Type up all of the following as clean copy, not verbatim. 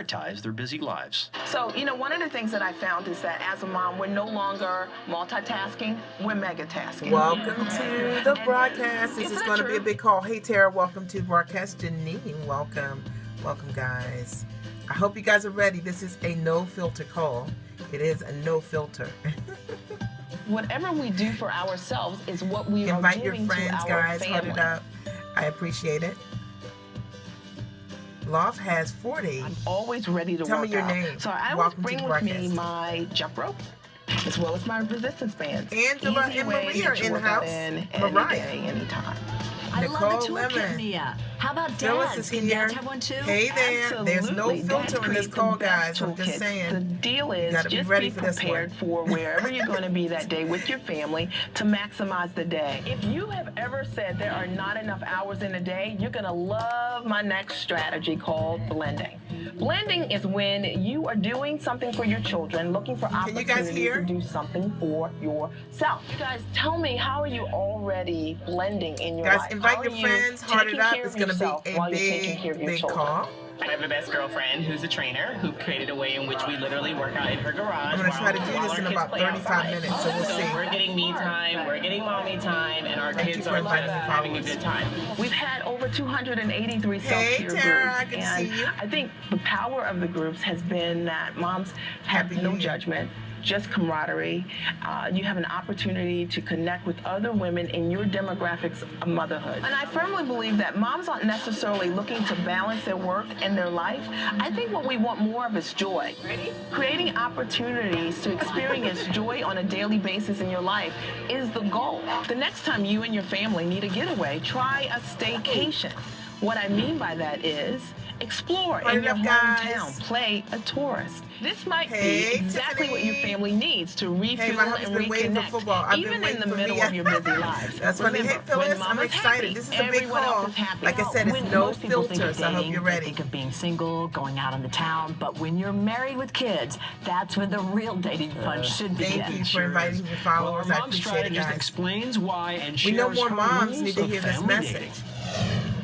prioritize their busy lives. So, you know, one of the things that I found is that as a mom, we're no longer multitasking, we're megatasking. Welcome to the broadcast. This is going to be a big call. Hey, Tara, welcome to the broadcast. Janine, welcome. Welcome, guys. I hope you guys are ready. This is a no-filter call. It is a no-filter. Whatever we do for ourselves is what we are Invite giving your friends, to our guys. family. Hold it up. I appreciate it. Loft has 40. I'm always ready to Tell work me your out. name. So I always Welcome to bring the with me broadcast. my jump rope as well as my resistance bands. Angela Easy and way to Maria get your in workout house. in Mariah. any day, anytime. I Nicole love the toolkit, Lemon. Mia. How about Phyllis dads? is Can here. dads have one too? Hey there. There's no Absolutely. filter That in this creates call, the best guys. I'm just toolkits. saying. The deal is gotta be just ready be for this one. prepared for wherever you're going to be that day with your family to maximize the day. If you have ever said there are not enough hours in a day, you're going to love my next strategy called blending. Blending is when you are doing something for your children, looking for you guys opportunities hear? to do something for yourself. You guys, tell me, how are you already blending in your Guys, life? invite How are your you friends. Heart it taking up. care It's of going to yourself be a while you're taking care of big, your big children? call. I have a best girlfriend who's a trainer who created a way in which we literally work out in her garage. I'm going to try to do while this our in kids about play 35 outside. minutes, so we'll see. We're getting me time, we're getting mommy time, and our Thank you kids for are inviting just your having a followers. good time. We've had over 283 Hey, self-care Tara, groups, good to and see you. I think the power of the groups has been that moms have Happy New no Year. judgment, just camaraderie. You have an opportunity to connect with other women in your demographics of motherhood. And I firmly believe that moms aren't necessarily looking to balance their work and their life. I think what we want more of is joy. Creating opportunities to experience joy on a daily basis in your life is the goal. The next time you and your family need a getaway, try a staycation. What I mean by that is explore Turn in it your up, guys. hometown, play a tourist. This might Hey, be exactly what your Tiffany. family needs to refuel Hey, my and husband's been waiting for reconnect, football. I've been even in waiting the for middle Mia. of your busy lives. That's funny. Hey, Remember, Phyllis, when I'm mama's excited. happy, This is a big everyone call. else is happy. Like I said, it's When no most people think filter, of so I hope dating, you're they ready. think of being single, going out on the town, but when you're married with kids, that's when the real dating fun should begin. Thank you for inviting your followers. Well, I our mom appreciate it, strategist guys. explains why and We shares know more her moms rules need to of hear this family message. dating.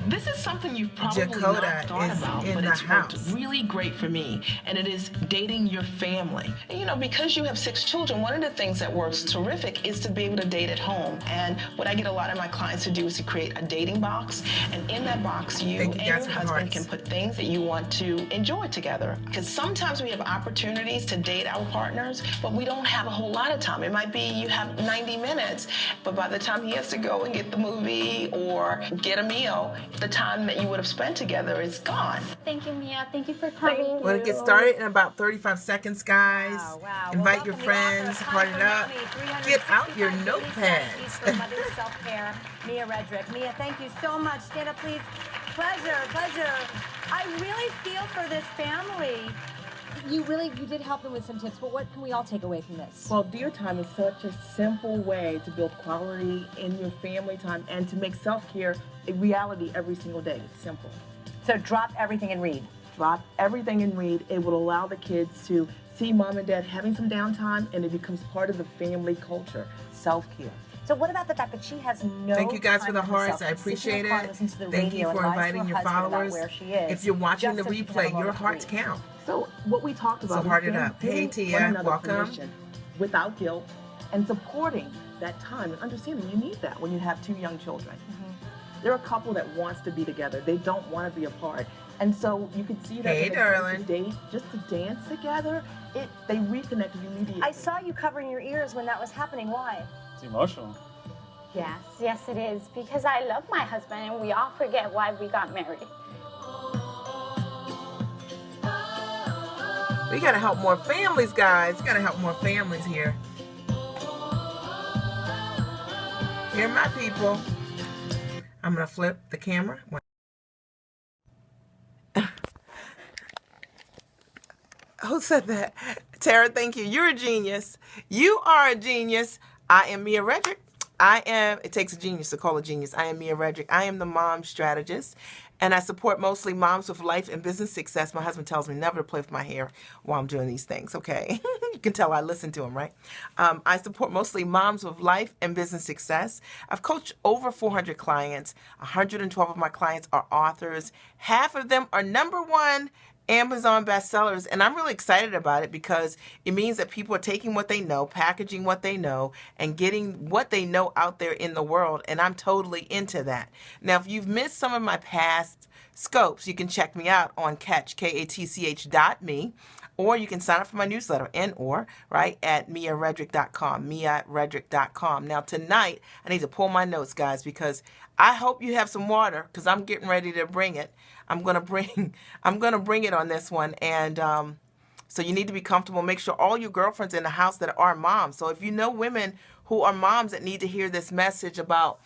This is something you've probably Dakota not thought is about, in but the it's worked house. really great for me, and it is dating your family. And, you know, because you have 6 children, one of the things that works terrific is to be able to date at home. And what I get a lot of my clients to do is to create a dating box, and in that box, you Thank you and guys your for the husband hearts. can put things that you want to enjoy together. Because sometimes we have opportunities to date our partners, but we don't have a whole lot of time. It might be you have 90 minutes, but by the time he has to go and get the movie or get a meal, the time that you would have spent together is gone. Thank you, Mia. Thank you for coming. We're going to get started in about 35 seconds, guys. Wow. Invite Well, your welcome. We offer friends, a heart it up. complimentary Get out 365 your daily strategies for notepads. mother's self-care. Mia Redrick. Mia, thank you so much. Stand up, please. Pleasure. I really feel for this family. You did help them with some tips, but what can we all take away from this? Well, Dear Time is such a simple way to build quality in your family time and to make self-care a reality every single day. It's simple. So drop everything and read. Drop everything and read. It will allow the kids to see mom and dad having some downtime, and it becomes part of the family culture. Self-care. So what about the fact that she has no Thank you guys for time the herself? hearts. I She sits in appreciate the car, it. listens to the Thank you radio, for and lies to inviting her your husband about followers. where she is, If you're watching the just so she can have replay, a your moment to hearts read. count. So what we talked about So heart was it up. Hey, giving Tia, one another welcome. permission without guilt and supporting that time and understanding you need that when you have 2 young children. They're a couple that wants to be together. They don't want to be apart. And so you can see that Hey, when they start darling. to date, just to dance together, they reconnect immediately. I saw you covering your ears when that was happening. Why? It's emotional. Yes, it is. Because I love my husband and we all forget why we got married. We got to help more families, guys. We got to help more families here. Hear my people. I'm going to flip the camera. Who said that? Tara, thank you. You're a genius. You are a genius. I am Mia Redrick. It takes a genius to call a genius. I am Mia Redrick. I am the mom strategist, and I support mostly moms with life and business success. My husband tells me never to play with my hair while I'm doing these things, okay? You can tell I listen to him, right? I support mostly moms with life and business success. I've coached over 400 clients. 112 of my clients are authors. Half of them are #1 Amazon bestsellers, and I'm really excited about it because it means that people are taking what they know, packaging what they know, and getting what they know out there in the world, and I'm totally into that. Now, if you've missed some of my past scopes, you can check me out on Catch, KATCH.me, or you can sign up for my newsletter, right, at miaredrick.com, miaredrick.com. Now, tonight, I need to pull my notes, guys, because I hope you have some water, because I'm getting ready to bring it. I'm gonna bring it on this one, and so you need to be comfortable. Make sure all your girlfriends in the house that are moms. So if you know women who are moms that need to hear this message about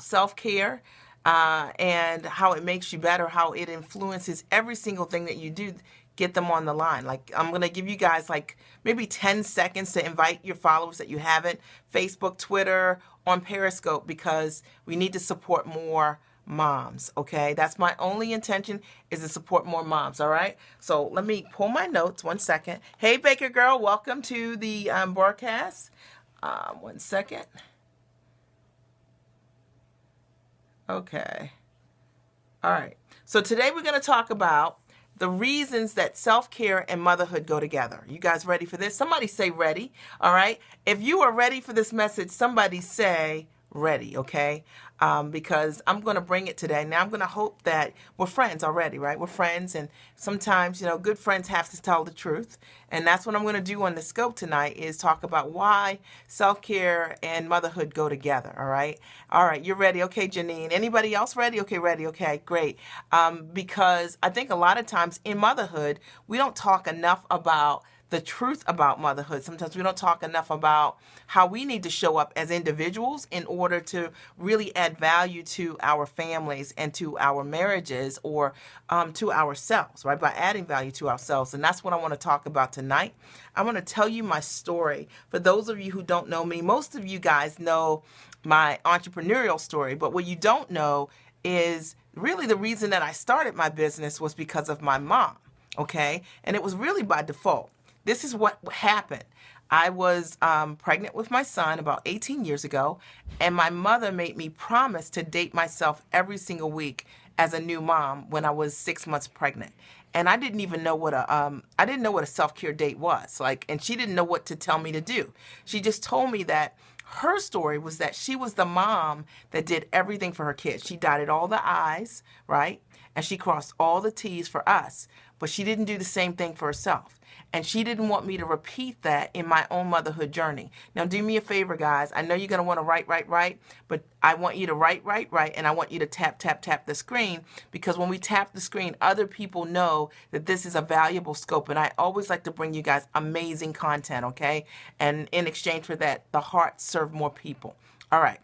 self-care and how it makes you better, how it influences every single thing that you do, get them on the line. Like, I'm gonna give you guys like maybe 10 seconds to invite your followers that you haven't, Facebook, Twitter, on Periscope, because we need to support more moms. Okay, that's my only intention, is to support more moms. All right, so let me pull my notes. 1 second. Hey, Baker girl, welcome to the broadcast. 1 second. Okay. All right, so today we're going to talk about the reasons that self-care and motherhood go together. You guys ready for this? Somebody say ready. All right, if you are ready for this message, somebody say ready. Okay, because I'm going to bring it today. Now, I'm going to hope that we're friends already, right? We're friends, and sometimes, you know, good friends have to tell the truth, and that's what I'm going to do on the scope tonight, is talk about why self-care and motherhood go together. All right, you're ready. Okay, Janine. Anybody else ready? Okay, ready. Okay, great. Because I think a lot of times in motherhood, we don't talk enough about the truth about motherhood. Sometimes we don't talk enough about how we need to show up as individuals in order to really add value to our families and to our marriages, or to ourselves, right? By adding value to ourselves. And that's what I want to talk about tonight. I want to tell you my story. For those of you who don't know me, most of you guys know my entrepreneurial story, but what you don't know is really the reason that I started my business was because of my mom, okay? And it was really by default. This is what happened. I was pregnant with my son about 18 years ago, and my mother made me promise to date myself every single week as a new mom when I was 6 months pregnant. And I didn't even know what a self-care date was. Like, and she didn't know what to tell me to do. She just told me that her story was that she was the mom that did everything for her kids. She dotted all the I's, right? And she crossed all the T's for us, but she didn't do the same thing for herself. And she didn't want me to repeat that in my own motherhood journey. Now, do me a favor, guys. I know you're going to want to write, but I want you to write, and I want you to tap the screen, because when we tap the screen, other people know that this is a valuable scope. And I always like to bring you guys amazing content, okay? And in exchange for that, the heart serve more people. All right.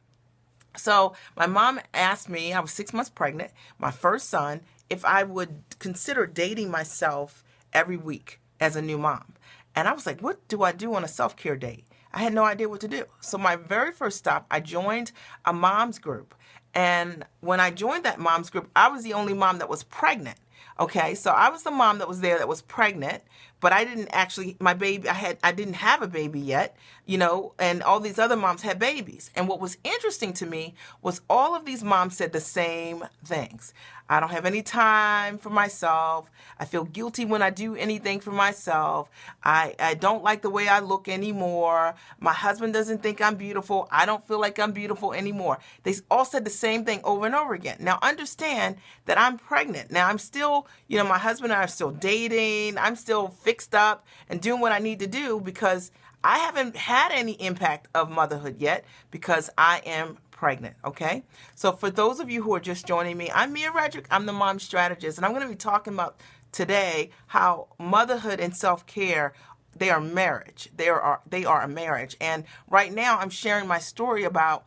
So my mom asked me, I was 6 months pregnant, my first son, if I would consider dating myself every week as a new mom. And I was like, what do I do on a self-care date? I had no idea what to do. So my very first stop, I joined a mom's group. And when I joined that mom's group, I was the only mom that was pregnant. Okay, so I was the mom that was there that was pregnant, but I didn't actually, I didn't have a baby yet, you know, and all these other moms had babies. And what was interesting to me was all of these moms said the same things. I don't have any time for myself. I feel guilty when I do anything for myself. I don't like the way I look anymore. My husband doesn't think I'm beautiful. I don't feel like I'm beautiful anymore. They all said the same thing over and over again. Now, understand that I'm pregnant. Now, I'm still, you know, my husband and I are still dating. I'm still fixed up and doing what I need to do, because I haven't had any impact of motherhood yet, because I am pregnant, okay? So for those of you who are just joining me, I'm Mia Redrick. I'm the mom strategist, and I'm going to be talking about today how motherhood and self-care, they are marriage. They are a marriage. And right now I'm sharing my story about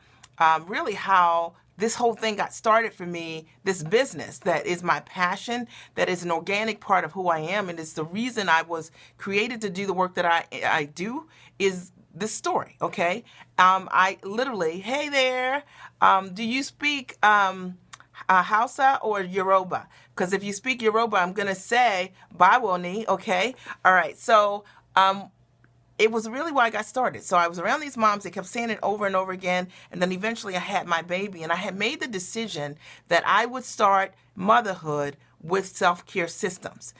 really how this whole thing got started for me, this business that is my passion, that is an organic part of who I am, and it's the reason I was created to do the work that I do, is this story, okay? I literally, hey there, do you speak Hausa or Yoruba? Because if you speak Yoruba, I'm going to say, Bawoni, okay? All right, so it was really why I got started. So I was around these moms, they kept saying it over and over again, and then eventually I had my baby, and I had made the decision that I would start motherhood with self-care systems.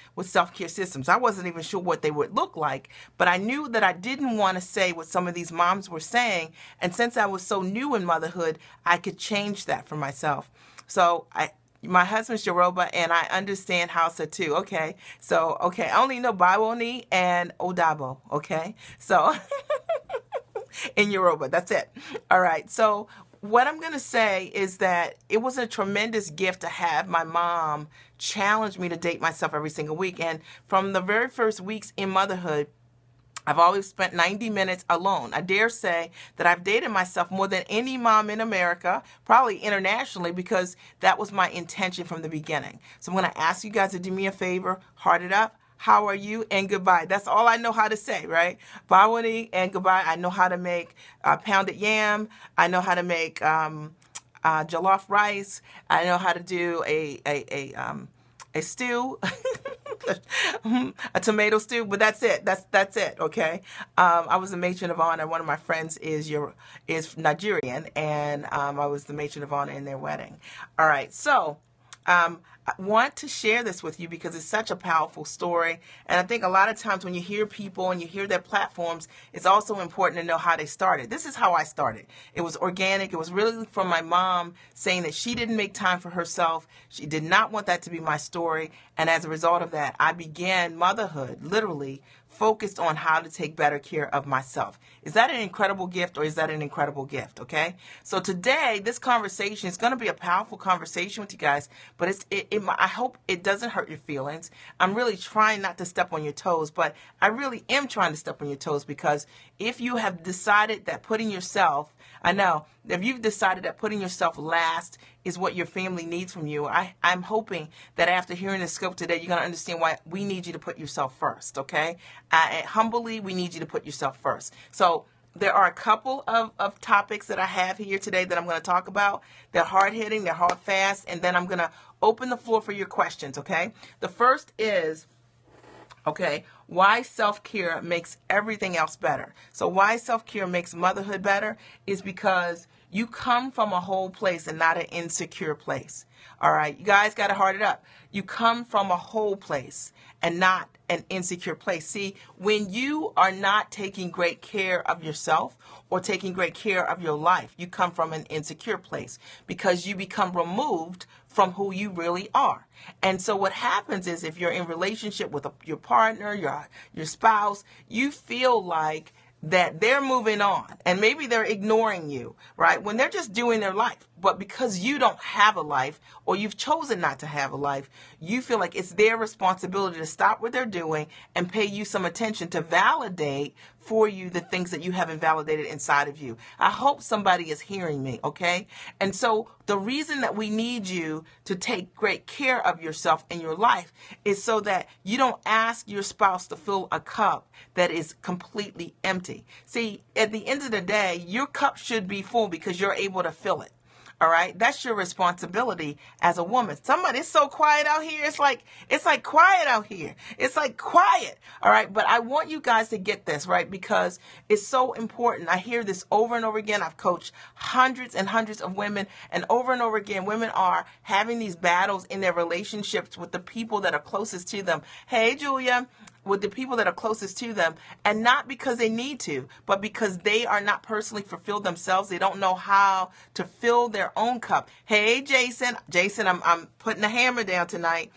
I wasn't even sure what they would look like, but I knew that I didn't want to say what some of these moms were saying. And since I was so new in motherhood, I could change that for myself. So my husband's Yoruba, and I understand Hausa too. Okay. So, I only know Bawoni and Odabo. Okay. So in Yoruba, that's it. All right. So what I'm going to say is that it was a tremendous gift to have my mom challenge me to date myself every single week. And from the very first weeks in motherhood, I've always spent 90 minutes alone. I dare say that I've dated myself more than any mom in America, probably internationally, because that was my intention from the beginning. So I'm going to ask you guys to do me a favor, heart it up. How are you? And goodbye. That's all I know how to say, right? Bawani and goodbye. I know how to make pounded yam. I know how to make jollof rice. I know how to do a stew, a tomato stew. But that's it. That's it. Okay. I was the matron of honor. One of my friends is Nigerian, and I was the matron of honor in their wedding. All right. So. I want to share this with you because it's such a powerful story. And I think a lot of times when you hear people and you hear their platforms, it's also important to know how they started. This is how I started. It was organic. It was really from my mom saying that she didn't make time for herself. She did not want that to be my story. And as a result of that, I began motherhood literally focused on how to take better care of myself. Is that an incredible gift, or is that an incredible gift? Okay. So today, this conversation is going to be a powerful conversation with you guys, but I hope it doesn't hurt your feelings. I'm really trying not to step on your toes, but I really am trying to step on your toes, because if you have decided that if you've decided that putting yourself last is what your family needs from you, I'm hoping that after hearing the scope today, you're going to understand why we need you to put yourself first, okay? Humbly, we need you to put yourself first. So there are a couple of topics that I have here today that I'm going to talk about. They're hard-hitting, they're hard, fast, and then I'm going to open the floor for your questions, okay? The first is, why self-care makes everything else better. So why self-care makes motherhood better is because you come from a whole place and not an insecure place. All right, you guys got to heart it up. You come from a whole place and not an insecure place. See, when you are not taking great care of yourself or taking great care of your life, you come from an insecure place because you become removed from who you really are. And so what happens is, if you're in relationship with your partner, your spouse, you feel like that they're moving on and maybe they're ignoring you, right? When they're just doing their life. But because you don't have a life, or you've chosen not to have a life, you feel like it's their responsibility to stop what they're doing and pay you some attention to validate for you the things that you haven't validated inside of you. I hope somebody is hearing me, okay? And so the reason that we need you to take great care of yourself in your life is so that you don't ask your spouse to fill a cup that is completely empty. See, at the end of the day, your cup should be full because you're able to fill it. All right. That's your responsibility as a woman. It's so quiet out here. It's like quiet out here. It's like quiet. All right. But I want you guys to get this, right? Because it's so important. I hear this over and over again. I've coached hundreds and hundreds of women, and over again, women are having these battles in their relationships with the people that are closest to them. Hey, Julia. With the people that are closest to them, and not because they need to, but because they are not personally fulfilled themselves. They don't know how to fill their own cup. Hey, Jason, I'm putting a hammer down tonight.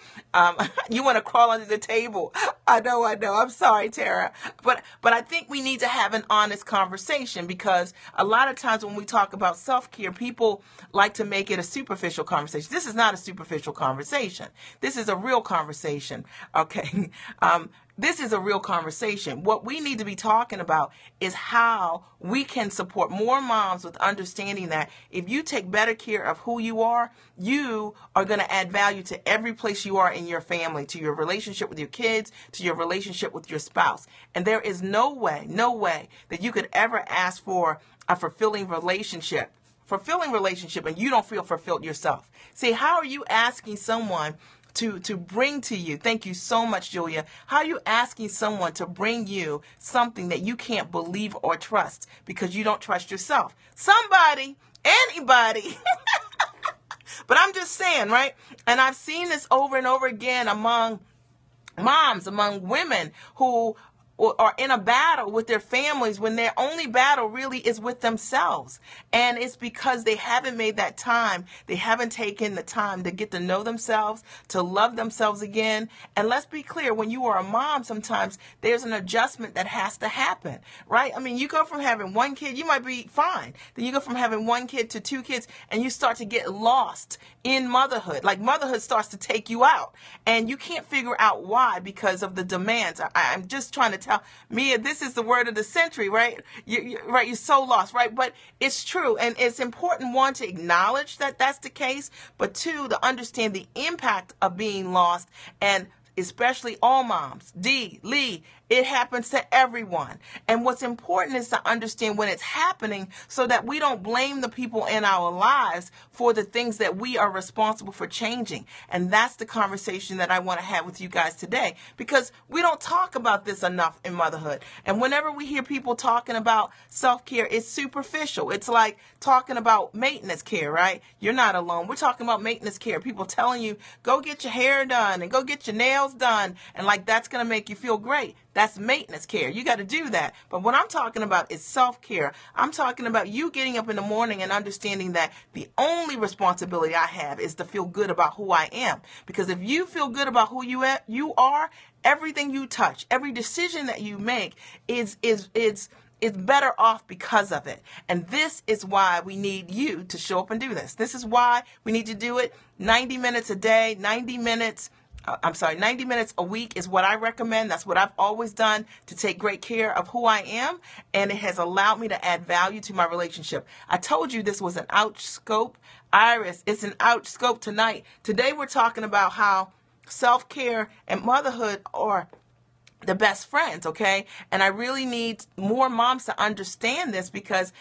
You want to crawl under the table. I know. I'm sorry, Tara. But I think we need to have an honest conversation, because a lot of times when we talk about self-care, people like to make it a superficial conversation. This is not a superficial conversation. This is a real conversation. Okay. This is a real conversation. What we need to be talking about is how we can support more moms with understanding that if you take better care of who you are going to add value to every place you are in your family, to your relationship with your kids, to your relationship with your spouse. And there is no way that you could ever ask for a fulfilling relationship and you don't feel fulfilled yourself. See, how are you asking someone to bring to you? Thank you so much, Julia. How are you asking someone to bring you something that you can't believe or trust because you don't trust yourself? Anybody. But I'm just saying, right? And I've seen this over and over again among moms, among women who are in a battle with their families when their only battle really is with themselves. And it's because they haven't made that time. They haven't taken the time to get to know themselves, to love themselves again. And let's be clear, when you are a mom, sometimes there's an adjustment that has to happen, right? I mean, you go from having one kid, you might be fine. Then you go from having one kid to two kids, and you start to get lost in motherhood. Like motherhood starts to take you out, and you can't figure out why because of the demands. I'm just trying to tell Mia, this is the word of the century, right? Right, you're so lost, right? But it's true, and it's important, one, to acknowledge that that's the case, but two, to understand the impact of being lost, and especially all moms. Lee, it happens to everyone. And what's important is to understand when it's happening so that we don't blame the people in our lives for the things that we are responsible for changing. And that's the conversation that I want to have with you guys today, because we don't talk about this enough in motherhood. And whenever we hear people talking about self-care, it's superficial. It's like talking about maintenance care, right? You're not alone. We're talking about maintenance care. People telling you, go get your hair done and go get your nails done. And like, that's going to make you feel great. That's maintenance care. You got to do that. But what I'm talking about is self-care. I'm talking about you getting up in the morning and understanding that the only responsibility I have is to feel good about who I am. Because if you feel good about who you are, everything you touch, every decision that you make is better off because of it. And this is why we need you to show up and do this. This is why we need to do it 90 minutes a day, 90 minutes a week is what I recommend. That's what I've always done to take great care of who I am. And it has allowed me to add value to my relationship. I told you this was an ouch scope. Iris, it's an ouch scope tonight. Today we're talking about how self-care and motherhood are the best friends, okay? And I really need more moms to understand this, because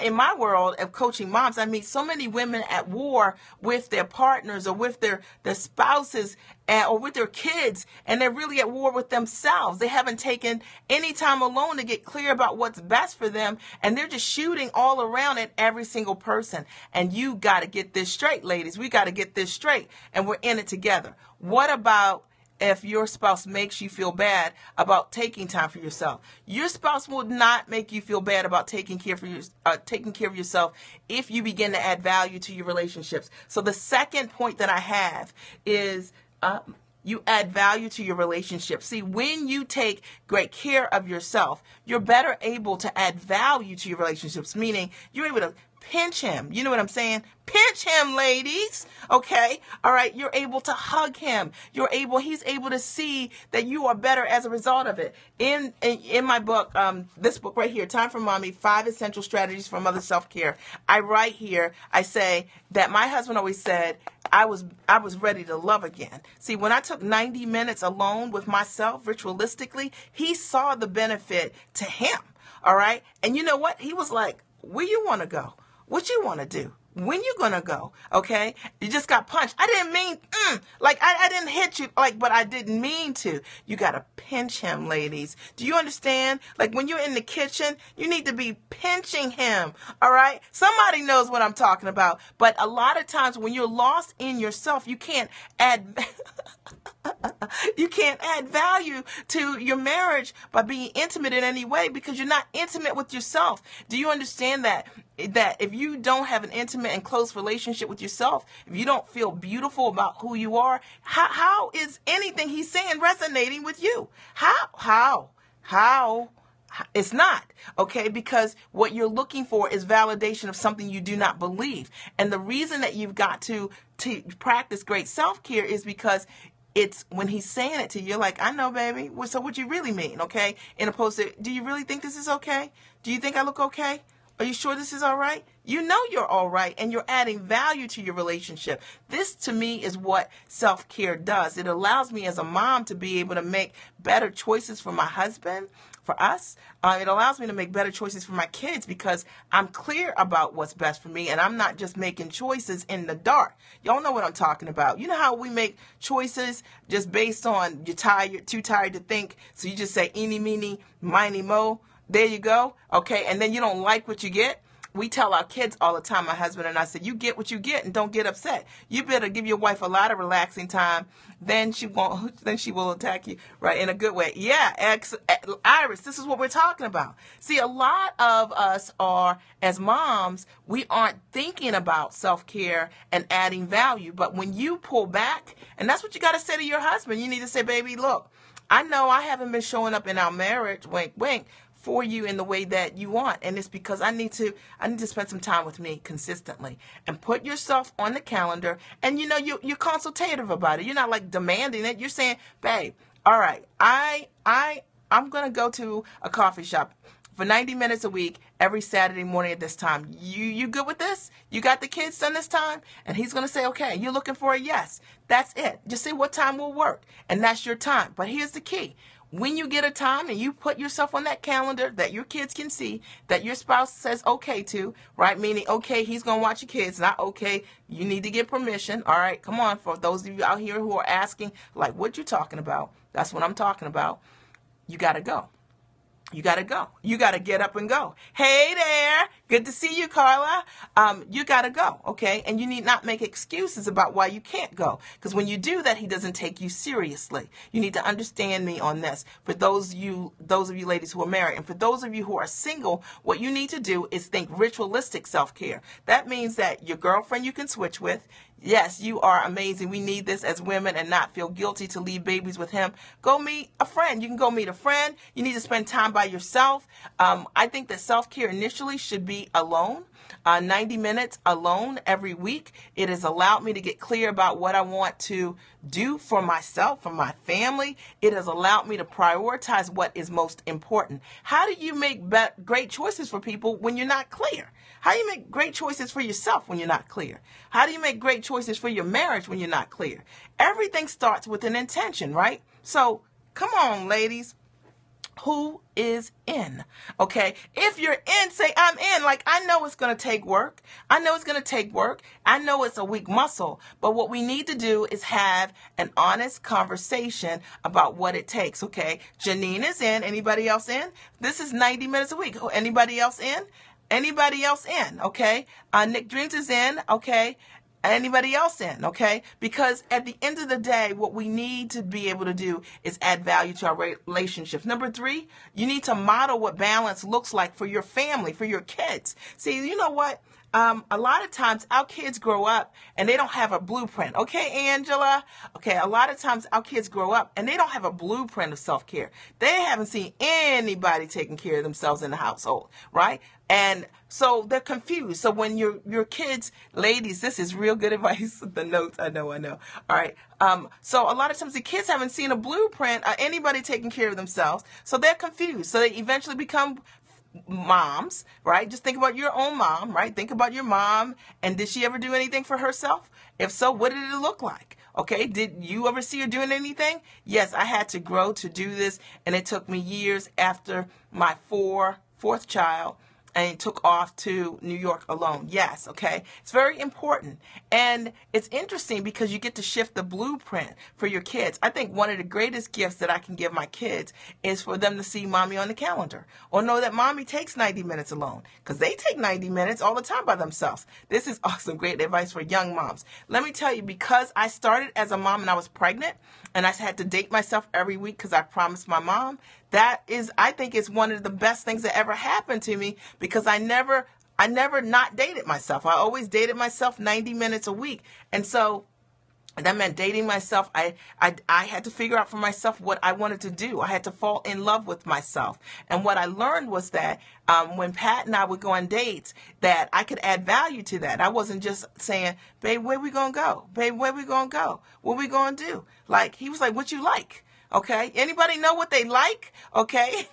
in my world of coaching moms, I meet so many women at war with their partners or with their spouses or with their kids, and they're really at war with themselves. They haven't taken any time alone to get clear about what's best for them, and they're just shooting all around at every single person. And you got to get this straight, ladies. We got to get this straight, and we're in it together. What about if your spouse makes you feel bad about taking time for yourself? Your spouse will not make you feel bad about taking care of yourself if you begin to add value to your relationships. So the second point that I have is you add value to your relationship. See, when you take great care of yourself, you're better able to add value to your relationships, meaning you're able to pinch him. You know what I'm saying? Pinch him, ladies. Okay? All right. You're able to hug him. He's able to see that you are better as a result of it. In my book, this book right here, Time for Mommy, 5 Essential Strategies for Mother Self-Care, I write here, I say that my husband always said, I was ready to love again. See, when I took 90 minutes alone with myself ritualistically, he saw the benefit to him. All right? And you know what? He was like, where you want to go? What you want to do? When you gonna go? Okay? You just got punched. I didn't mean, I didn't hit you, but I didn't mean to. You gotta pinch him, ladies. Do you understand? Like, when you're in the kitchen, you need to be pinching him, all right? Somebody knows what I'm talking about. But a lot of times when you're lost in yourself, you can't add value to your marriage by being intimate in any way, because you're not intimate with yourself. Do you understand that if you don't have an intimate and close relationship with yourself, if you don't feel beautiful about who you are, how is anything he's saying resonating with you? How? It's not, okay? Because what you're looking for is validation of something you do not believe. And the reason that you've got to practice great self-care is because it's when he's saying it to you, you're like, I know, baby. So what you really mean, okay? In opposed to, do you really think this is okay? Do you think I look okay? Are you sure this is all right? You know you're all right, and you're adding value to your relationship. This, to me, is what self-care does. It allows me as a mom to be able to make better choices for my husband, for us. It allows me to make better choices for my kids because I'm clear about what's best for me, and I'm not just making choices in the dark. Y'all know what I'm talking about. You know how we make choices just based on you're tired, too tired to think, so you just say eeny, meeny, miny, mo. There you go. Okay. And then you don't like what you get. we tell our kids all the time, my husband and I said, you get what you get and don't get upset. You better give your wife a lot of relaxing time, then she will attack you, right, in a good way. Yeah, Iris, this is what we're talking about. See, a lot of us are, as moms, we aren't thinking about self-care and adding value. But when you pull back, and that's what you got to say to your husband, you need to say, baby, look, I know I haven't been showing up in our marriage, wink, wink, for you in the way that you want, and it's because I need to spend some time with me consistently. And put yourself on the calendar, and you're consultative about it. You're not like demanding it. You're saying, babe, all right, I'm gonna go to a coffee shop for 90 minutes a week every Saturday morning at this time. You good with this? You got the kids done this time? And he's going to say, okay. You're looking for a yes. That's it. Just say what time will work. And that's your time. But here's the key. When you get a time and you put yourself on that calendar that your kids can see, that your spouse says okay to, right? Meaning, okay, he's going to watch your kids. Not okay, you need to get permission. All right, come on. For those of you out here who are asking, like, what you talking about? That's what I'm talking about. You got to go. You got to go. You got to get up and go. Hey there. Good to see you, Carla. You got to go, okay? And you need not make excuses about why you can't go. Because when you do that, he doesn't take you seriously. You need to understand me on this. For those of you ladies who are married, and for those of you who are single, what you need to do is think ritualistic self-care. That means that your girlfriend you can switch with. Yes, you are amazing. We need this as women and not feel guilty to leave babies with him. Go meet a friend. You can go meet a friend. You need to spend time by yourself. I think that self-care initially should be alone. 90 minutes alone every week. It has allowed me to get clear about what I want to do for myself, for my family. It has allowed me to prioritize what is most important. How do you make great choices for people when you're not clear? How do you make great choices for yourself when you're not clear? How do you make great choices for your marriage when you're not clear? Everything starts with an intention, right? So come on, ladies. Who is in? Okay. If you're in, say I'm in. Like, I know it's going to take work. I know it's going to take work. I know it's a weak muscle. But what we need to do is have an honest conversation about what it takes. Okay. Janine is in. Anybody else in? This is 90 minutes a week. Anybody else in? Anybody else in? Okay. Nick Dreams is in. Okay. Anybody else in, okay? Because at the end of the day, what we need to be able to do is add value to our relationships. Number 3, you need to model what balance looks like for your family, for your kids. See, you know what? A lot of times our kids grow up and they don't have a blueprint. Okay, Angela? Okay, a lot of times our kids grow up and they don't have a blueprint of self-care. They haven't seen anybody taking care of themselves in the household, right? And so they're confused. So when your kids, ladies, this is real good advice. The notes, I know. All right. So a lot of times the kids haven't seen a blueprint of anybody taking care of themselves. So they're confused. So they eventually become moms, right? Just think about your own mom, right? Think about your mom. And did she ever do anything for herself? If so, what did it look like? Okay. Did you ever see her doing anything? Yes, I had to grow to do this. And it took me years after my fourth child and took off to New York alone. Yes, okay? It's very important. And it's interesting because you get to shift the blueprint for your kids. I think one of the greatest gifts that I can give my kids is for them to see mommy on the calendar or know that mommy takes 90 minutes alone because they take 90 minutes all the time by themselves. This is awesome, great advice for young moms. Let me tell you, because I started as a mom and I was pregnant and I had to date myself every week because I promised my mom, that is, I think, is one of the best things that ever happened to me because I never not dated myself. I always dated myself 90 minutes a week. And so that meant dating myself. I had to figure out for myself what I wanted to do. I had to fall in love with myself. And what I learned was that when Pat and I would go on dates, that I could add value to that. I wasn't just saying, babe, where we going to go? Babe, where we going to go? What we going to do? Like, he was like, what you like? Okay. Anybody know what they like? Okay.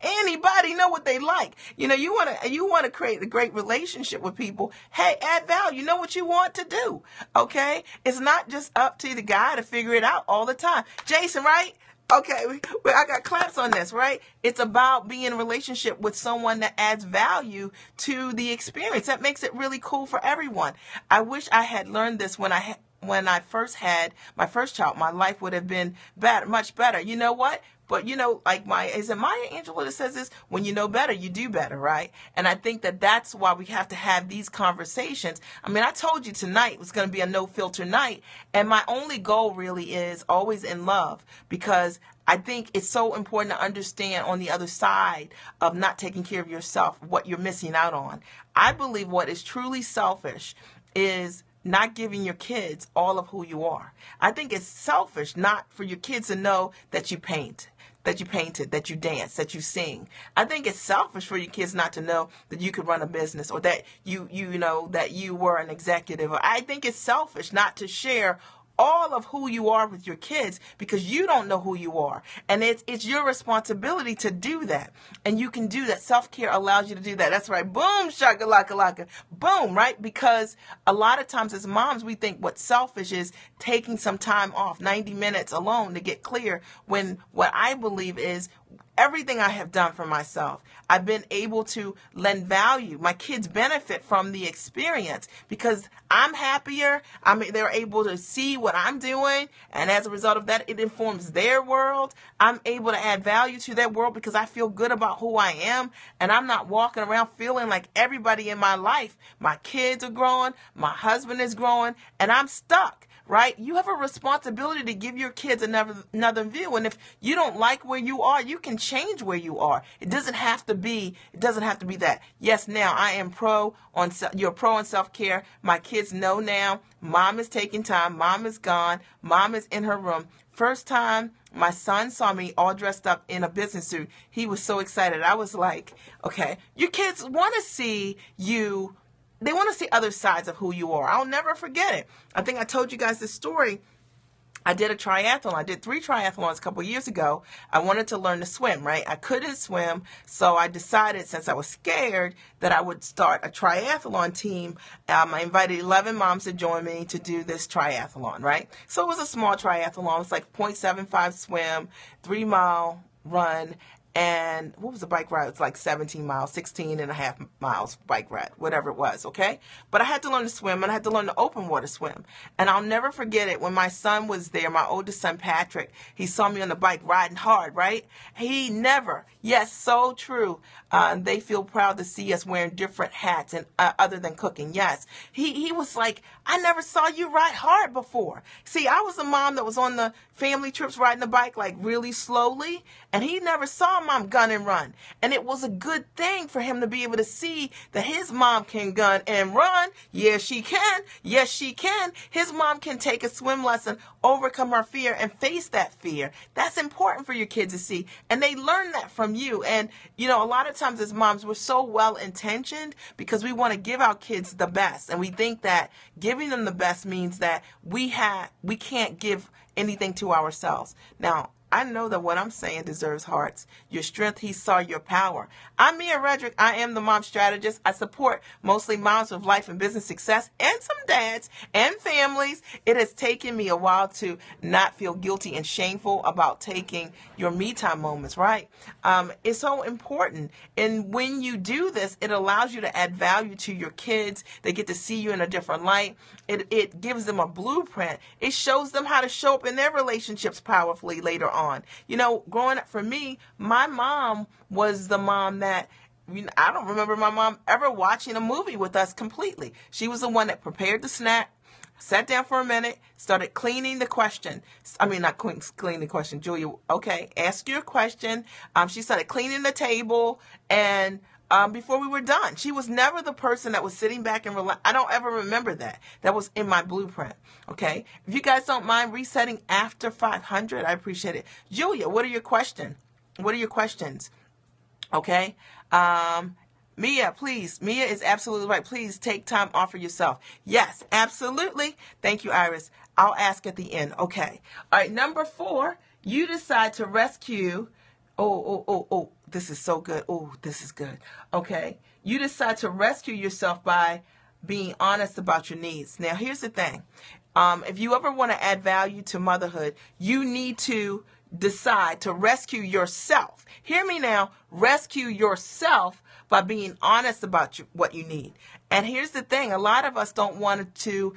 Anybody know what they like? You know, you want to create a great relationship with people. Hey, add value. Know what you want to do. Okay. It's not just up to the guy to figure it out all the time. Jason, right? Okay. I got claps on this, right? It's about being in a relationship with someone that adds value to the experience. That makes it really cool for everyone. I wish I had learned this when I when I first had my first child, my life would have been better, much better. You know what? But like is it Maya Angelou that says this? When you know better, you do better, right? And I think that that's why we have to have these conversations. I mean, I told you tonight was going to be a no filter night. And my only goal really is always in love, because I think it's so important to understand on the other side of not taking care of yourself, what you're missing out on. I believe what is truly selfish is not giving your kids all of who you are. I think it's selfish not for your kids to know that you paint, that you painted, that you dance, that you sing. I think it's selfish for your kids not to know that you could run a business, or that you know that you were an executive. I think it's selfish not to share all of who you are with your kids, because you don't know who you are. And it's your responsibility to do that. And you can do that. Self-care allows you to do that. That's right. Boom, shakalaka, boom, right? Because a lot of times as moms, we think what's selfish is taking some time off, 90 minutes alone to get clear, when what I believe is everything I have done for myself, I've been able to lend value. My kids benefit from the experience because I'm happier. They're able to see what I'm doing. And as a result of that, it informs their world. I'm able to add value to their world because I feel good about who I am. And I'm not walking around feeling like everybody in my life, my kids are growing, my husband is growing, and I'm stuck. Right? You have a responsibility to give your kids another view. And if you don't like where you are, you can change where you are. It doesn't have to be that. Yes, now I am you're pro on self-care. My kids know now. Mom is taking time. Mom is gone. Mom is in her room. First time my son saw me all dressed up in a business suit, he was so excited. I was like, okay, your kids want to see you. They want to see other sides of who you are. I'll never forget it. I think I told you guys this story. I did a triathlon. I did 3 triathlons a couple years ago. I wanted to learn to swim, right? I couldn't swim, so I decided, since I was scared, that I would start a triathlon team. I invited 11 moms to join me to do this triathlon, right? So it was a small triathlon. It was like 0.75 swim, 3-mile run, and what was the bike ride? It's like 17 miles, 16 and a half miles bike ride, whatever it was, okay? But I had to learn to swim, and I had to learn to open water swim. And I'll never forget it. When my son was there, my oldest son, Patrick, he saw me on the bike riding hard, right? He never, yes, so true. They feel proud to see us wearing different hats and other than cooking, yes. He was like, I never saw you ride hard before. See, I was a mom that was on the family trips riding the bike like really slowly, and he never saw mom gun and run. And it was a good thing for him to be able to see that his mom can gun and run. Yes, she can. Yes, she can. His mom can take a swim lesson, overcome her fear, and face that fear. That's important for your kids to see. And they learn that from you. And, a lot of times as moms, we're so well-intentioned because we want to give our kids the best. And we think that giving them the best means that we can't give anything to ourselves. Now, I know that what I'm saying deserves hearts. Your strength, he saw your power. I'm Mia Redrick. I am the mom strategist. I support mostly moms with life and business success, and some dads and families. It has taken me a while to not feel guilty and shameful about taking your me time moments, right? It's so important. And when you do this, it allows you to add value to your kids. They get to see you in a different light. It gives them a blueprint. It shows them how to show up in their relationships powerfully later on. Growing up for me, my mom was the mom that, I don't remember my mom ever watching a movie with us completely. She was the one that prepared the snack, sat down for a minute, started cleaning the question. Not cleaning the question. Julia, okay, ask your question. She started cleaning the table, and before we were done. She was never the person that was sitting back and relax. I don't ever remember that. That was in my blueprint. Okay. If you guys don't mind resetting after 500, I appreciate it. Julia, what are your questions? Okay. Mia, please. Mia is absolutely right. Please take time off for yourself. Yes, absolutely. Thank you, Iris. I'll ask at the end. Okay. All right. Number 4, you decide to rescue. Oh, this is so good. Oh, this is good. Okay. You decide to rescue yourself by being honest about your needs. Now, here's the thing. If you ever want to add value to motherhood, you need to decide to rescue yourself. Hear me now. Rescue yourself by being honest about what you need. And here's the thing. A lot of us don't want to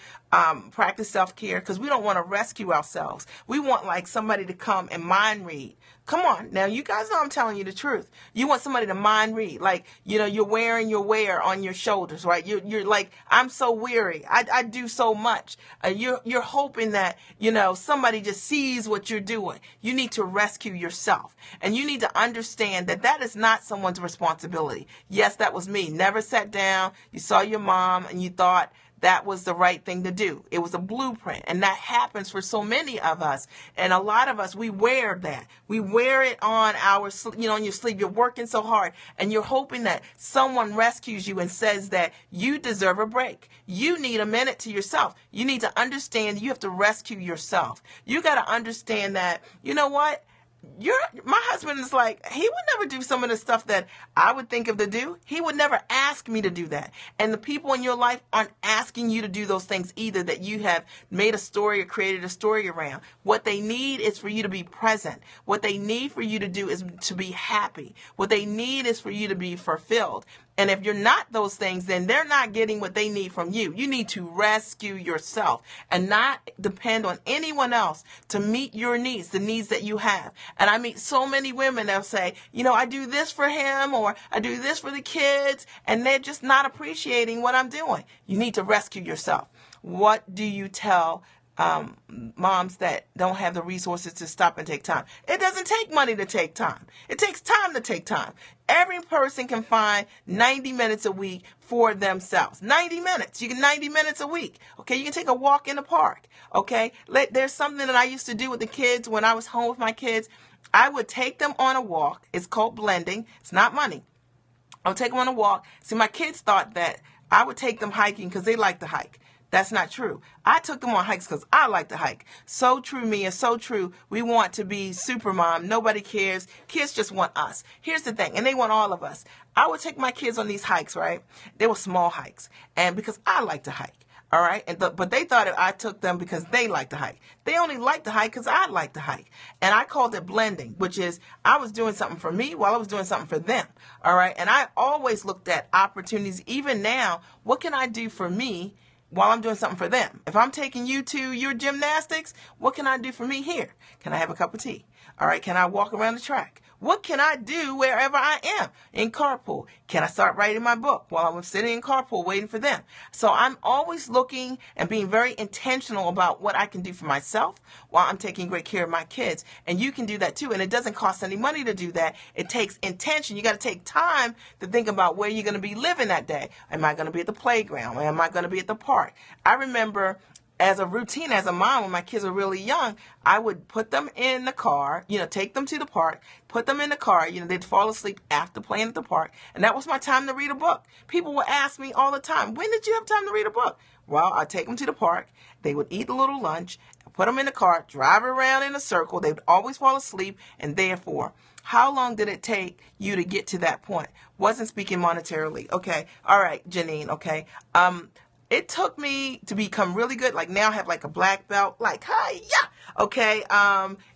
practice self-care because we don't want to rescue ourselves. We want like somebody to come and mind read. Come on. Now, you guys know I'm telling you the truth. You want somebody to mind read. Like, you know, you're wearing your wear on your shoulders, right? You're like, I'm so weary. I do so much. You're hoping that, you know, somebody just sees what you're doing. You need to rescue yourself. And you need to understand that that is not someone's responsibility. Yes, that was me. Never sat down. You saw your mom and you thought that was the right thing to do. It was a blueprint. And that happens for so many of us. And a lot of us, we wear that. We wear it on our, you know, on your sleeve. You're working so hard and you're hoping that someone rescues you and says that you deserve a break. You need a minute to yourself. You need to understand you have to rescue yourself. You got to understand that, you know what? My husband is like, he would never do some of the stuff that I would think of to do. He would never ask me to do that. And the people in your life aren't asking you to do those things either that you have made a story or created a story around. What they need is for you to be present. What they need for you to do is to be happy. What they need is for you to be fulfilled. And if you're not those things, then they're not getting what they need from you. You need to rescue yourself and not depend on anyone else to meet your needs, the needs that you have. And I meet so many women that'll say, you know, I do this for him or I do this for the kids, and they're just not appreciating what I'm doing. You need to rescue yourself. What do you tell moms that don't have the resources to stop and take time? It doesn't take money to take time. It takes time to take time. Every person can find 90 minutes a week for themselves. 90 minutes. You get 90 minutes a week. Okay. You can take a walk in the park. Okay. There's something that I used to do with the kids when I was home with my kids. I would take them on a walk. It's called blending. It's not money. I would take them on a walk. See, my kids thought that I would take them hiking because they like to hike. That's not true. I took them on hikes because I like to hike. So true, Mia. So true. We want to be super mom. Nobody cares. Kids just want us. Here's the thing. And they want all of us. I would take my kids on these hikes, right? They were small hikes. And because I like to hike. All right. But they thought I took them because they like to hike. They only like to hike because I like to hike. And I called it blending, which is I was doing something for me while I was doing something for them. All right. And I always looked at opportunities. Even now, what can I do for me while I'm doing something for them? If I'm taking you to your gymnastics, what can I do for me here? Can I have a cup of tea? All right. Can I walk around the track? What can I do wherever I am in carpool? Can I start writing my book while I'm sitting in carpool waiting for them? So I'm always looking and being very intentional about what I can do for myself while I'm taking great care of my kids. And you can do that too. And it doesn't cost any money to do that. It takes intention. You got to take time to think about where you're going to be living that day. Am I going to be at the playground? Am I going to be at the park? I remember as a routine, as a mom, when my kids were really young, I would put them in the car, take them to the park, put them in the car, they'd fall asleep after playing at the park. And that was my time to read a book. People would ask me all the time, when did you have time to read a book? Well, I'd take them to the park. They would eat a little lunch, put them in the car, drive around in a circle. They would always fall asleep. And therefore, how long did it take you to get to that point? Wasn't speaking monetarily. Okay. All right, Janine. Okay. It took me to become really good. Like now I have like a black belt, like, hi, yeah. Okay.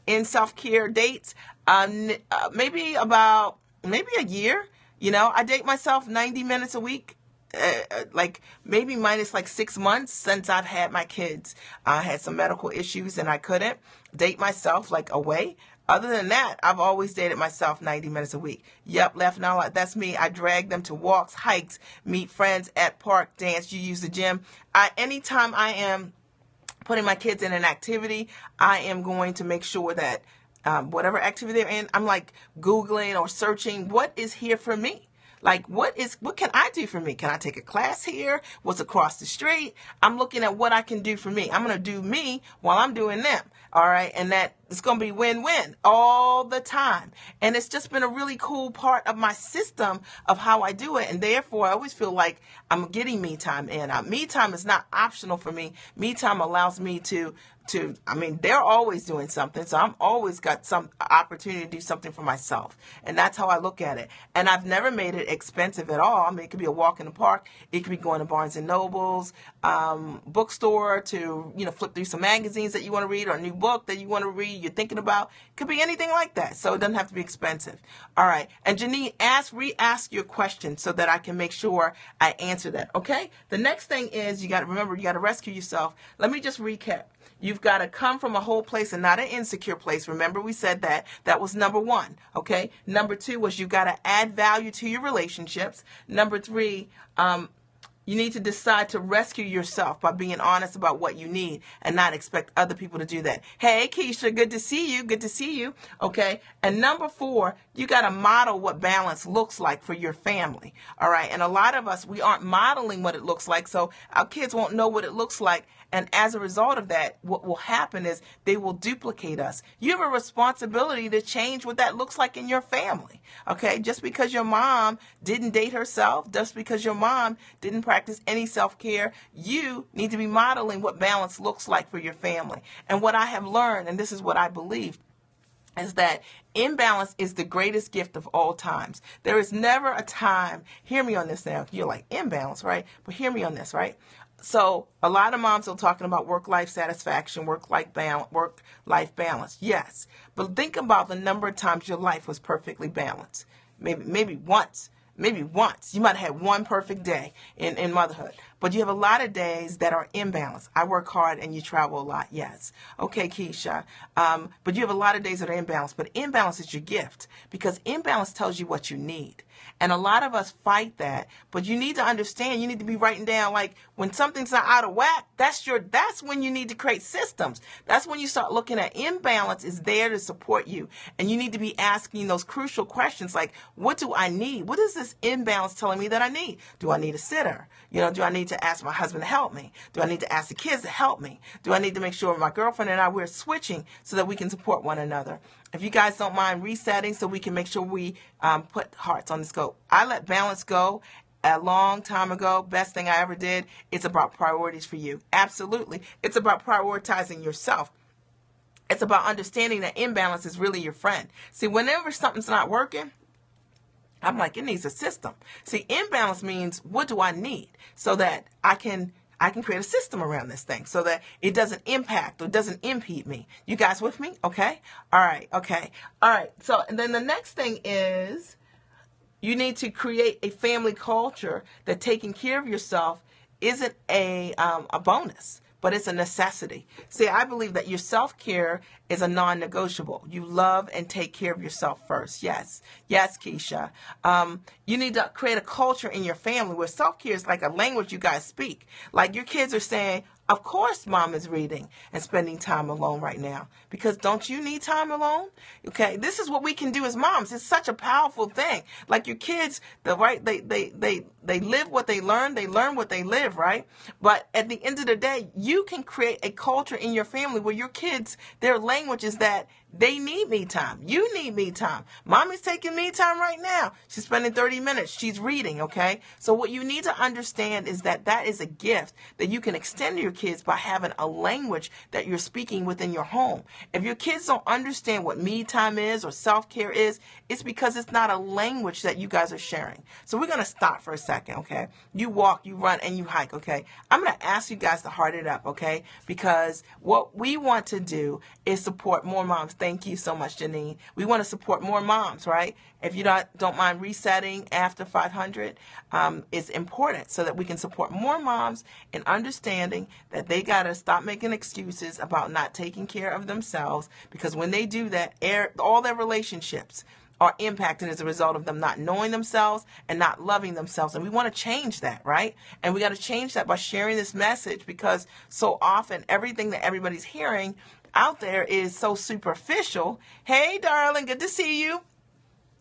In self-care dates, maybe a year, I date myself 90 minutes a week. Like maybe minus like 6 months since I've had my kids. I had some medical issues and I couldn't date myself like away. Other than that, I've always dated myself 90 minutes a week. Yep, left now. That's me. I drag them to walks, hikes, meet friends at park, dance. You use the gym. Anytime I am putting my kids in an activity, I am going to make sure that whatever activity they're in, I'm like Googling or searching what is here for me. Like, what can I do for me? Can I take a class here? What's across the street? I'm looking at what I can do for me. I'm going to do me while I'm doing them. All right. And that it's going to be win-win all the time. And it's just been a really cool part of my system of how I do it. And therefore, I always feel like I'm getting me time in. Me time is not optional for me. Me time allows me to they're always doing something. So I'm always got some opportunity to do something for myself. And that's how I look at it. And I've never made it expensive at all. I mean, it could be a walk in the park. It could be going to Barnes and Noble's, bookstore to, flip through some magazines that you want to read or a new book that you want to read. you're thinking about. It could be anything like that. So it doesn't have to be expensive. All right. And Janine, re-ask your question so that I can make sure I answer that. Okay. The next thing is you got to remember, you got to rescue yourself. Let me just recap. You've got to come from a whole place and not an insecure place. Remember, we said that. That was number 1. Okay. Number 2 was you've got to add value to your relationships. Number 3, you need to decide to rescue yourself by being honest about what you need and not expect other people to do that. Hey, Keisha, good to see you. Good to see you. Okay. And number 4, you got to model what balance looks like for your family. All right. And a lot of us, we aren't modeling what it looks like. So our kids won't know what it looks like. And as a result of that, what will happen is they will duplicate us. You have a responsibility to change what that looks like in your family. Okay. Just because your mom didn't date herself, just because your mom didn't practice any self-care, you need to be modeling what balance looks like for your family. And what I have learned, and this is what I believe, is that imbalance is the greatest gift of all times. There is never a time, hear me on this now, you're like, imbalance, right? But hear me on this, right? So a lot of moms are talking about work-life satisfaction, work-life balance. Yes, but think about the number of times your life was perfectly balanced. Maybe once. You might have had one perfect day in motherhood, but you have a lot of days that are imbalanced. I work hard and you travel a lot. Yes. Okay, Keisha. But you have a lot of days that are imbalanced, but imbalance is your gift because imbalance tells you what you need. And a lot of us fight that, but you need to understand, you need to be writing down, like, when something's not out of whack, that's when you need to create systems. That's when you start looking at imbalance is there to support you. And you need to be asking those crucial questions like, what do I need? What is this imbalance telling me that I need? Do I need a sitter? Do I need to ask my husband to help me? Do I need to ask the kids to help me? Do I need to make sure my girlfriend and I, we're switching so that we can support one another? If you guys don't mind resetting so we can make sure we put hearts on the scope. I let balance go a long time ago. Best thing I ever did. It's about priorities for you. Absolutely. It's about prioritizing yourself. It's about understanding that imbalance is really your friend. See, whenever something's not working, I'm like, it needs a system. See, imbalance means what do I need so that I can create a system around this thing so that it doesn't impact or doesn't impede me. You guys with me? Okay. All right. Okay. All right. So, and then the next thing is you need to create a family culture that taking care of yourself isn't a bonus, but it's a necessity. See, I believe that your self-care is a non-negotiable. You love and take care of yourself first. Yes. Yes, Keisha. You need to create a culture in your family where self-care is like a language you guys speak. Like your kids are saying, of course mom is reading and spending time alone right now. Because don't you need time alone? Okay, this is what we can do as moms. It's such a powerful thing. Like your kids, they live what they learn what they live, right? But at the end of the day, you can create a culture in your family where your kids, their language is that they need me time. You need me time. Mommy's taking me time right now. She's spending 30 minutes. She's reading, okay? So what you need to understand is that that is a gift that you can extend to your kids by having a language that you're speaking within your home. If your kids don't understand what me time is or self-care is, it's because it's not a language that you guys are sharing. So we're going to stop for a second, okay? You walk, you run, and you hike, okay? I'm going to ask you guys to heart it up, okay? Because what we want to do is support more moms. Thank you so much, Janine. We want to support more moms, right? If you don't mind resetting after 500, it's important so that we can support more moms in understanding that they got to stop making excuses about not taking care of themselves, because when they do that, all their relationships are impacted as a result of them not knowing themselves and not loving themselves. And we want to change that, right? And we got to change that by sharing this message, because so often everything that everybody's hearing out there is so superficial. Hey, darling, good to see you.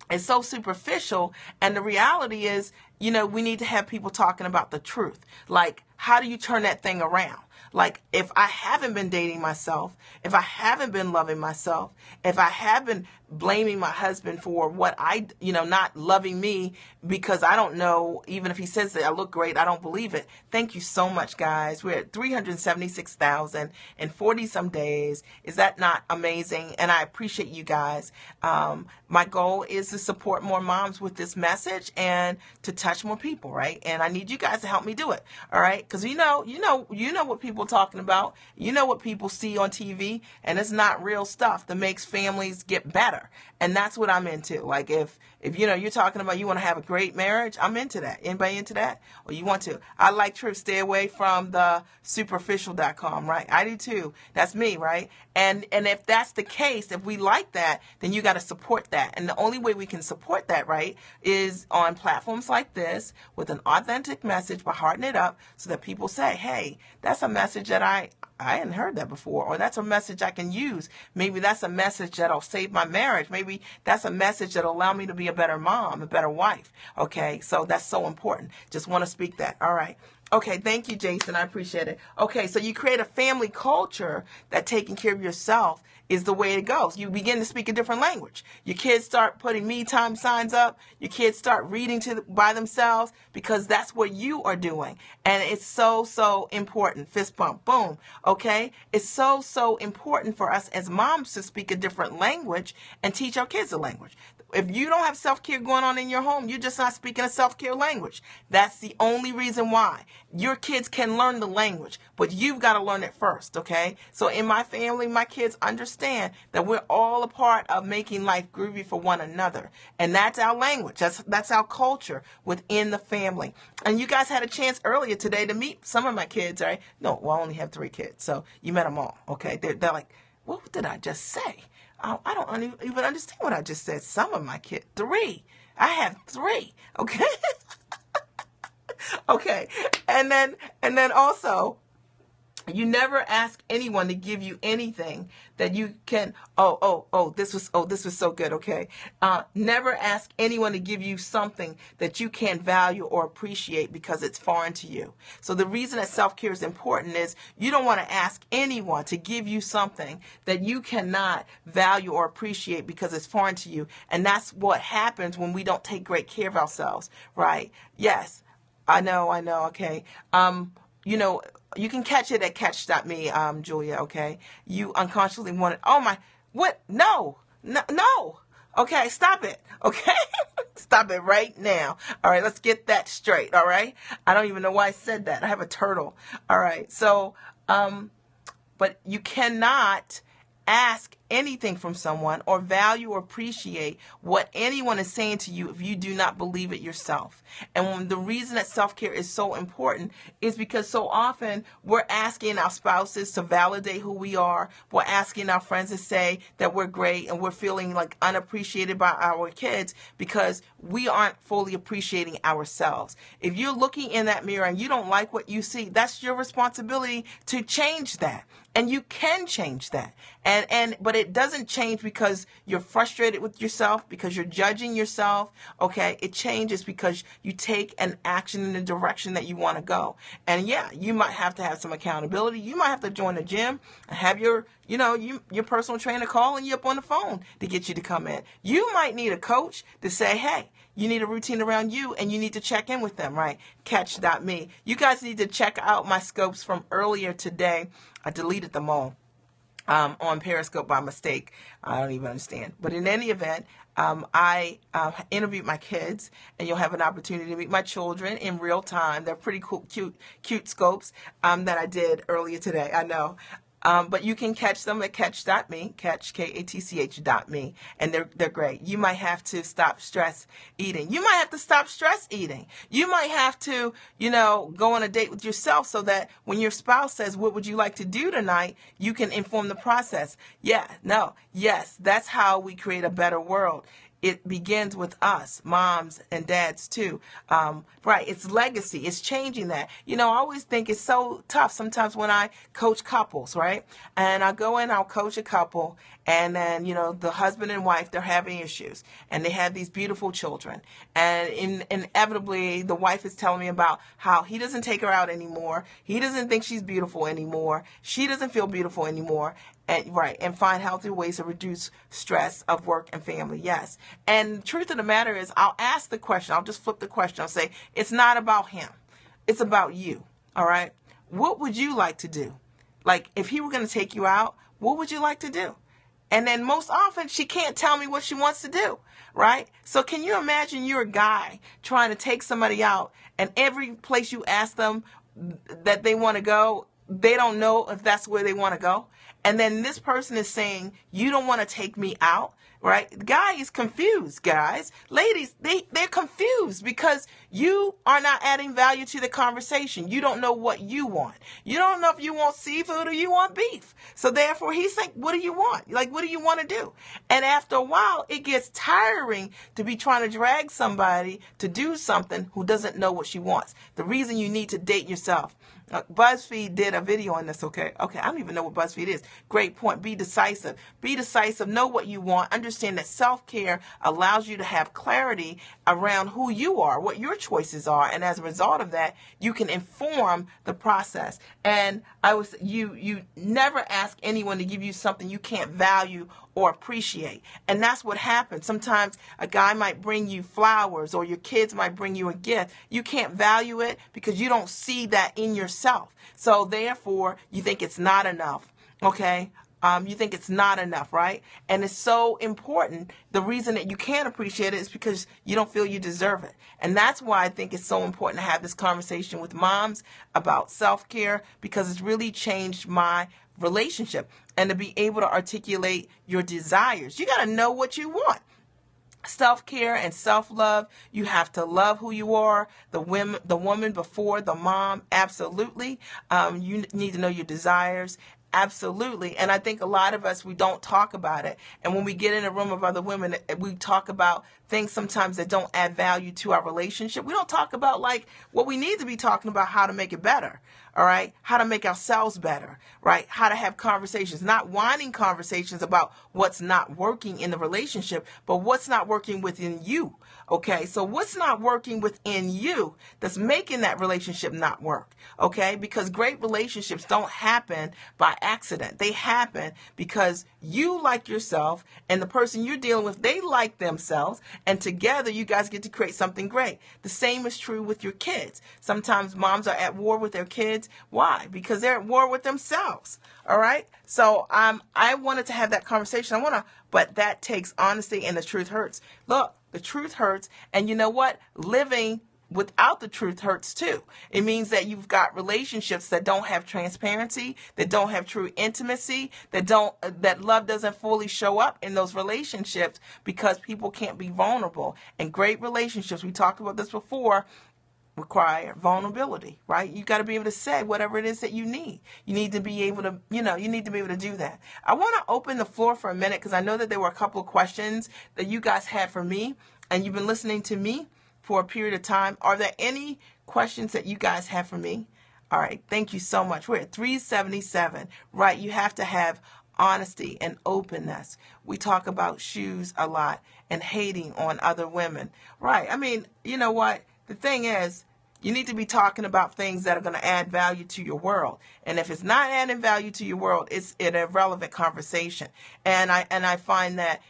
It's so superficial. And the reality is, we need to have people talking about the truth. Like, how do you turn that thing around? Like, if I haven't been dating myself, if I haven't been loving myself, if I have been blaming my husband for what not loving me because I don't know, even if he says that I look great, I don't believe it. Thank you so much, guys. We're at 376,000 in 40 some days. Is that not amazing? And I appreciate you guys. My goal is to support more moms with this message and to touch more people, right? And I need you guys to help me do it. All right. Because you know what people people talking about. You know what people see on TV, and it's not real stuff that makes families get better. And that's what I'm into. Like if you're talking about you want to have a great marriage, I'm into that. Anybody into that? Or you want to? I like truth. Stay away from the superficial.com, right? I do too. That's me, right? And if that's the case, if we like that, then you got to support that. And the only way we can support that, right, is on platforms like this with an authentic message by hearting it up so that people say, hey, that's a message that I hadn't heard that before, or that's a message I can use. Maybe that's a message that'll save my marriage. Maybe that's a message that'll allow me to be a better mom, a better wife. Okay, so that's so important. Just want to speak that. All right. Okay, thank you, Jason. I appreciate it. Okay, so you create a family culture that taking care of yourself is the way it goes. You begin to speak a different language. Your kids start putting me time signs up. Your kids start reading by themselves because that's what you are doing. And it's so, so important. Fist bump, boom. Okay? It's so, so important for us as moms to speak a different language and teach our kids a language. If you don't have self-care going on in your home, you're just not speaking a self-care language. That's the only reason why. Your kids can learn the language, but you've got to learn it first, okay? So in my family, my kids understand that we're all a part of making life groovy for one another. And that's our language. That's our culture within the family. And you guys had a chance earlier today to meet some of my kids, right? No, well, I only have 3 kids, so you met them all, okay? They're like, what did I just say? I don't even understand what I just said. Some of my kids, 3. I have 3. Okay. Okay. And then also, you never ask anyone to give you anything that you can. This was so good. Okay. Never ask anyone to give you something that you can't value or appreciate because it's foreign to you. So the reason that self-care is important is you don't want to ask anyone to give you something that you cannot value or appreciate because it's foreign to you. And that's what happens when we don't take great care of ourselves, right? Yes, I know. Okay. You can catch it at catch.me, Julia, okay? You unconsciously wanted, what? No. Okay, stop it, okay? Stop it right now. All right, let's get that straight, all right? I don't even know why I said that. I have a turtle. All right, so, but you cannot ask anything from someone or value or appreciate what anyone is saying to you if you do not believe it yourself. And the reason that self-care is so important is because so often we're asking our spouses to validate who we are. We're asking our friends to say that we're great, and we're feeling like unappreciated by our kids because we aren't fully appreciating ourselves. If you're looking in that mirror and you don't like what you see, that's your responsibility to change that. And you can change that. But it doesn't change because you're frustrated with yourself, because you're judging yourself. Okay. It changes because you take an action in the direction that you want to go. And yeah, you might have to have some accountability. You might have to join a gym and have your personal trainer calling you up on the phone to get you to come in. You might need a coach to say, hey, you need a routine around you and you need to check in with them, right? Catch.me. You guys need to check out my scopes from earlier today. I deleted them all on Periscope by mistake. I don't even understand. But in any event, I interviewed my kids, and you'll have an opportunity to meet my children in real time. They're pretty cool, cute scopes that I did earlier today. I know. But you can catch them at catch.me, catch, KATCH.me, and they're great. You might have to stop stress eating. You might have to stop stress eating. You might have to, go on a date with yourself so that when your spouse says, what would you like to do tonight, you can inform the process. Yes, that's how we create a better world. It begins with us, moms and dads too. Right. It's legacy. It's changing that. I always think it's so tough sometimes when I coach couples, right? And I go in, I'll coach a couple, and then, the husband and wife, they're having issues, and they have these beautiful children. And inevitably, the wife is telling me about how he doesn't take her out anymore. He doesn't think she's beautiful anymore. She doesn't feel beautiful anymore. And find healthy ways to reduce stress of work and family. Yes. And the truth of the matter is, I'll ask the question. I'll just flip the question. I'll say, it's not about him. It's about you. All right. What would you like to do? Like, if he were going to take you out, what would you like to do? And then most often she can't tell me what she wants to do. Right. So can you imagine you're a guy trying to take somebody out, and every place you ask them that they want to go, they don't know if that's where they want to go. And then this person is saying, you don't want to take me out, right? The guy is confused, guys. Ladies, they're confused because you are not adding value to the conversation. You don't know what you want. You don't know if you want seafood or you want beef. So therefore, he's like, what do you want? Like, what do you want to do? And after a while, it gets tiring to be trying to drag somebody to do something who doesn't know what she wants. The reason you need to date yourself. BuzzFeed did a video on this, okay? I don't even know what BuzzFeed is. Great point. Be decisive. Be decisive. Know what you want. Understand that self-care allows you to have clarity around who you are, what your choices are, and as a result of that, you can inform the process. And you never ask anyone to give you something you can't value or appreciate. And that's what happens. Sometimes a guy might bring you flowers or your kids might bring you a gift. You can't value it because you don't see that in yourself. So therefore, you think it's not enough. Okay? You think it's not enough, right? And it's so important. The reason that you can't appreciate it is because you don't feel you deserve it. And that's why I think it's so important to have this conversation with moms about self-care, because it's really changed my relationship, and to be able to articulate your desires. You got to know what you want. Self-care and self-love, you have to love who you are, the woman before the mom, absolutely. You need to know your desires, absolutely. And I think a lot of us, we don't talk about it. And when we get in a room of other women, we talk about things sometimes that don't add value to our relationship. We don't talk about like what we need to be talking about, how to make it better. All right. How to make ourselves better, right? How to have conversations, not whining conversations about what's not working in the relationship, but what's not working within you. Okay. So what's not working within you that's making that relationship not work? Okay. Because great relationships don't happen by accident. They happen because you like yourself and the person you're dealing with, they like themselves. And together you guys get to create something great. The same is true with your kids. Sometimes moms are at war with their kids. Why? Because they're at war with themselves. All right. So I wanted to have that conversation. But that takes honesty, and the truth hurts. Look, the truth hurts. And you know what? Living without the truth hurts too. It means that you've got relationships that don't have transparency, that don't have true intimacy, that love doesn't fully show up in those relationships because people can't be vulnerable. And great relationships, we talked about this before, require vulnerability, right? You got to be able to say whatever it is that you need. You need to be able to, you need to be able to do that. I want to open the floor for a minute because I know that there were a couple of questions that you guys had for me, and you've been listening to me for a period of time. Are there any questions that you guys have for me? All right. Thank you so much. We're at 377, right? You have to have honesty and openness. We talk about shoes a lot and hating on other women, right? I mean, you know what? The thing is, you need to be talking about things that are going to add value to your world. And if it's not adding value to your world, it's an irrelevant conversation. And I find that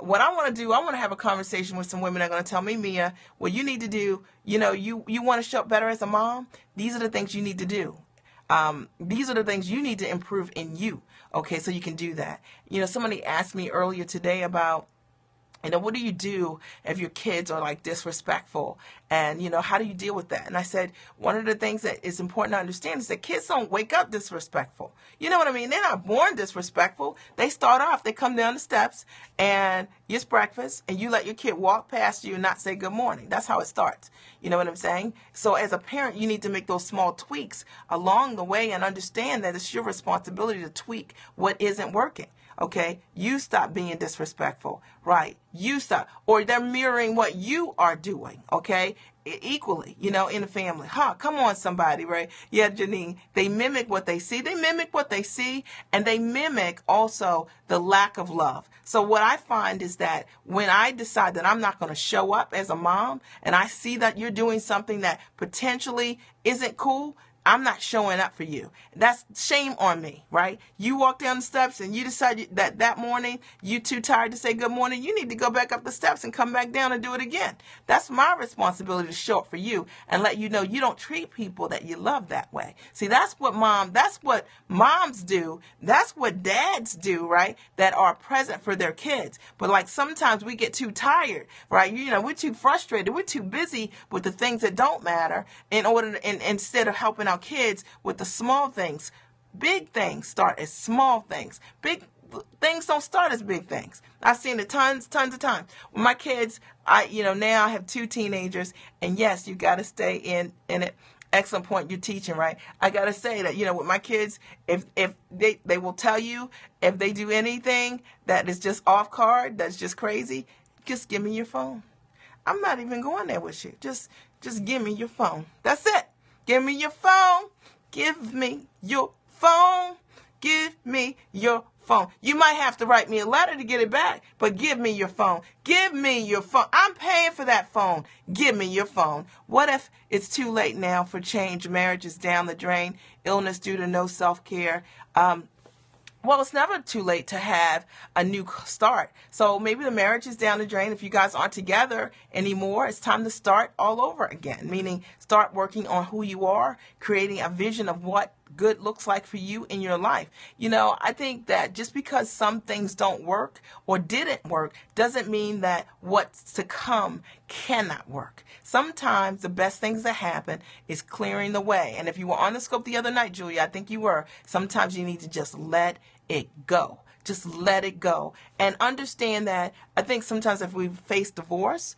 what I want to do, I want to have a conversation with some women that are going to tell me, Mia, what you need to do, you want to show up better as a mom? These are the things you need to do. These are the things you need to improve in you. Okay, so you can do that. Somebody asked me earlier today about, what do you do if your kids are like disrespectful? And, how do you deal with that? And I said, one of the things that is important to understand is that kids don't wake up disrespectful. You know what I mean? They're not born disrespectful. They start off, they come down the steps and it's breakfast and you let your kid walk past you and not say good morning. That's how it starts. You know what I'm saying? So as a parent, you need to make those small tweaks along the way and understand that it's your responsibility to tweak what isn't working. Okay, you stop being disrespectful, right? You stop, or they're mirroring what you are doing, okay? Equally, in the family. Come on, somebody, right? Yeah, Janine, they mimic what they see. They mimic what they see, and they mimic also the lack of love. So what I find is that when I decide that I'm not going to show up as a mom, and I see that you're doing something that potentially isn't cool, I'm not showing up for you. That's shame on me, right? You walk down the steps and you decide that morning you're too tired to say good morning. You need to go back up the steps and come back down and do it again. That's my responsibility to show up for you and let you know you don't treat people that you love that way. See, that's what moms do. That's what dads do, right? That are present for their kids. But like sometimes we get too tired, right? We're too frustrated. We're too busy with the things that don't matter instead of helping our around kids with the small things. Big things start as small things. Big things don't start as big things. I've seen it tons of times. With my kids, now I have 2 teenagers, and yes, you got to stay in it. Excellent point you're teaching, right? I got to say that, with my kids, if they will tell you if they do anything that is just off card, that's just crazy, just give me your phone. I'm not even going there with you. Just give me your phone. That's it. Give me your phone. Give me your phone. Give me your phone. You might have to write me a letter to get it back, but give me your phone. Give me your phone. I'm paying for that phone. Give me your phone. What if it's too late now for change? Marriage is down the drain. Illness due to no self-care. Well, it's never too late to have a new start. So maybe the marriage is down the drain. If you guys aren't together anymore, it's time to start all over again, meaning start working on who you are, creating a vision of what good looks like for you in your life. I think that just because some things don't work or didn't work doesn't mean that what's to come cannot work. Sometimes the best things that happen is clearing the way. And if you were on the scope the other night, Julia, I think you were, sometimes you need to just let it go. Just let it go and understand that I think sometimes if we face divorce,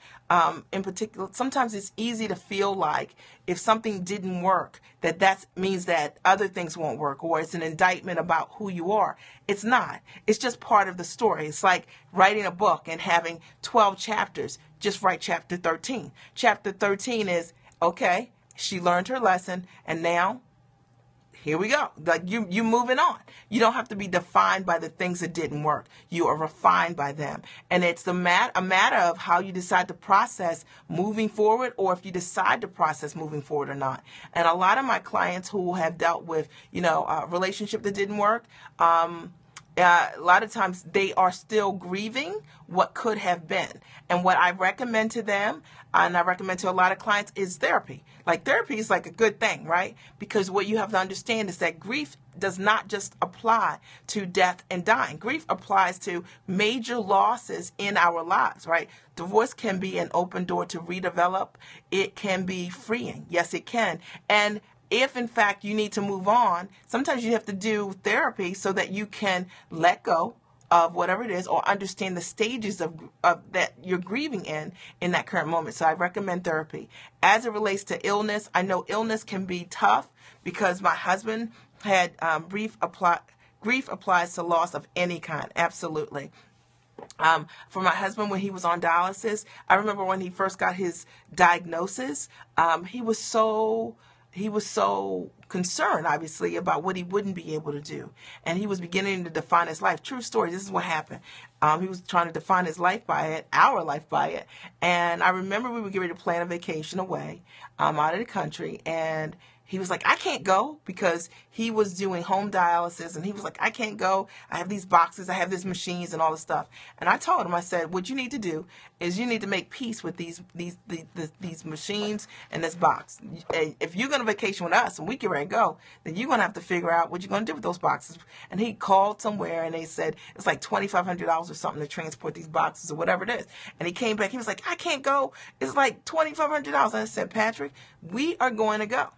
in particular, sometimes it's easy to feel like if something didn't work, that means that other things won't work, or it's an indictment about who you are. It's not. It's just part of the story. It's like writing a book and having 12 chapters. Just write chapter 13. Chapter 13 is, okay, she learned her lesson, and now here we go. Like you moving on. You don't have to be defined by the things that didn't work. You are refined by them. And it's a matter of how you decide to process moving forward, or if you decide to process moving forward or not. And a lot of my clients who have dealt with, a relationship that didn't work, a lot of times they are still grieving what could have been. And what I recommend to them, and I recommend to a lot of clients, is therapy. Like therapy is like a good thing, right? Because what you have to understand is that grief does not just apply to death and dying. Grief applies to major losses in our lives, right? Divorce can be an open door to redevelop. It can be freeing. Yes, it can. And if, in fact, you need to move on, sometimes you have to do therapy so that you can let go of whatever it is, or understand the stages of that you're grieving in that current moment. So I recommend therapy. As it relates to illness, I know illness can be tough because my husband had grief applies to loss of any kind. Absolutely. For my husband, when he was on dialysis, I remember when he first got his diagnosis, he was so concerned, obviously, about what he wouldn't be able to do. And he was beginning to define his life. True story. This is what happened. He was trying to define his life by it, our life by it. And I remember we were getting ready to plan a vacation away out of the country. And he was like, I can't go, because he was doing home dialysis. And he was like, I can't go. I have these boxes. I have these machines and all this stuff. And I told him, I said, what you need to do is you need to make peace with these machines and this box. If you're going to vacation with us and we get ready to go, then you're going to have to figure out what you're going to do with those boxes. And he called somewhere and they said it's like $2,500 or something to transport these boxes or whatever it is. And he came back. He was like, I can't go. It's like $2,500. And I said, Patrick, we are going to go.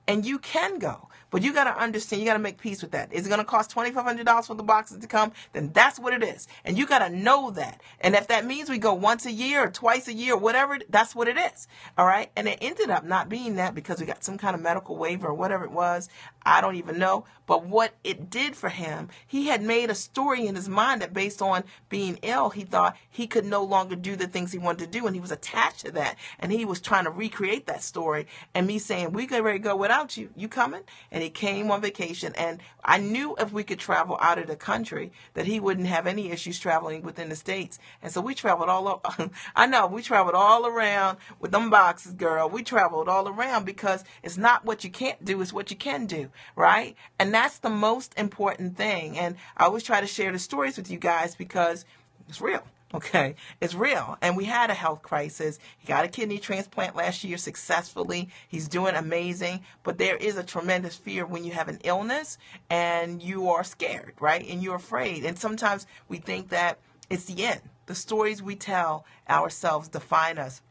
And you can go, but you got to understand, you got to make peace with that. Is it going to cost $2,500 for the boxes to come? Then that's what it is. And you got to know that. And if that means we go once a year or twice a year, whatever, that's what it is. All right. And it ended up not being that because we got some kind of medical waiver or whatever it was. I don't even know. But what it did for him, he had made a story in his mind that based on being ill, he thought he could no longer do the things he wanted to do. And he was attached to that. And he was trying to recreate that story. And me saying, we get ready to go without you. You coming? And he came on vacation. And I knew if we could travel out of the country that he wouldn't have any issues traveling within the States. And so we traveled all over. I know, we traveled all around with them boxes, girl. We traveled all around because it's not what you can't do, it's what you can do, right? And that's the most important thing. And I always try to share the stories with you guys because it's real. Okay, it's real. And we had a health crisis. He got a kidney transplant last year successfully. He's doing amazing. But there is a tremendous fear when you have an illness and you are scared, right? And you're afraid. And sometimes we think that it's the end. The stories we tell ourselves define us.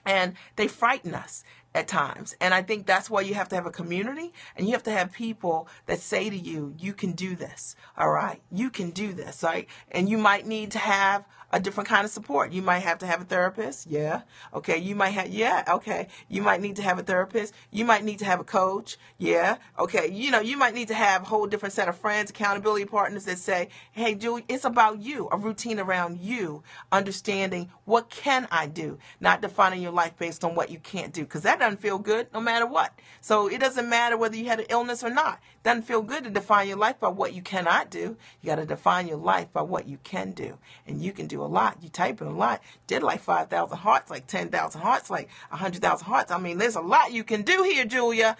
And they frighten us. at times. And I think that's why you have to have a community, and you have to have people that say to you, you can do this. All right. You can do this. Right. And you might need to have a different kind of support. You might have to have a therapist. Yeah. Okay. You might have, yeah. Okay. You might need to have a therapist. You might need to have a coach. Yeah. Okay. You might need to have a whole different set of friends, accountability partners that say, hey, Julie, it's about you, a routine around you, understanding what can I do, not defining your life based on what you can't do, because that doesn't feel good no matter what. So it doesn't matter whether you had an illness or not. It doesn't feel good to define your life by what you cannot do. You got to define your life by what you can do. And you can do a lot. You typing a lot. Did like 5,000 hearts, like 10,000 hearts, like 100,000 hearts. I mean, there's a lot you can do here, Julia.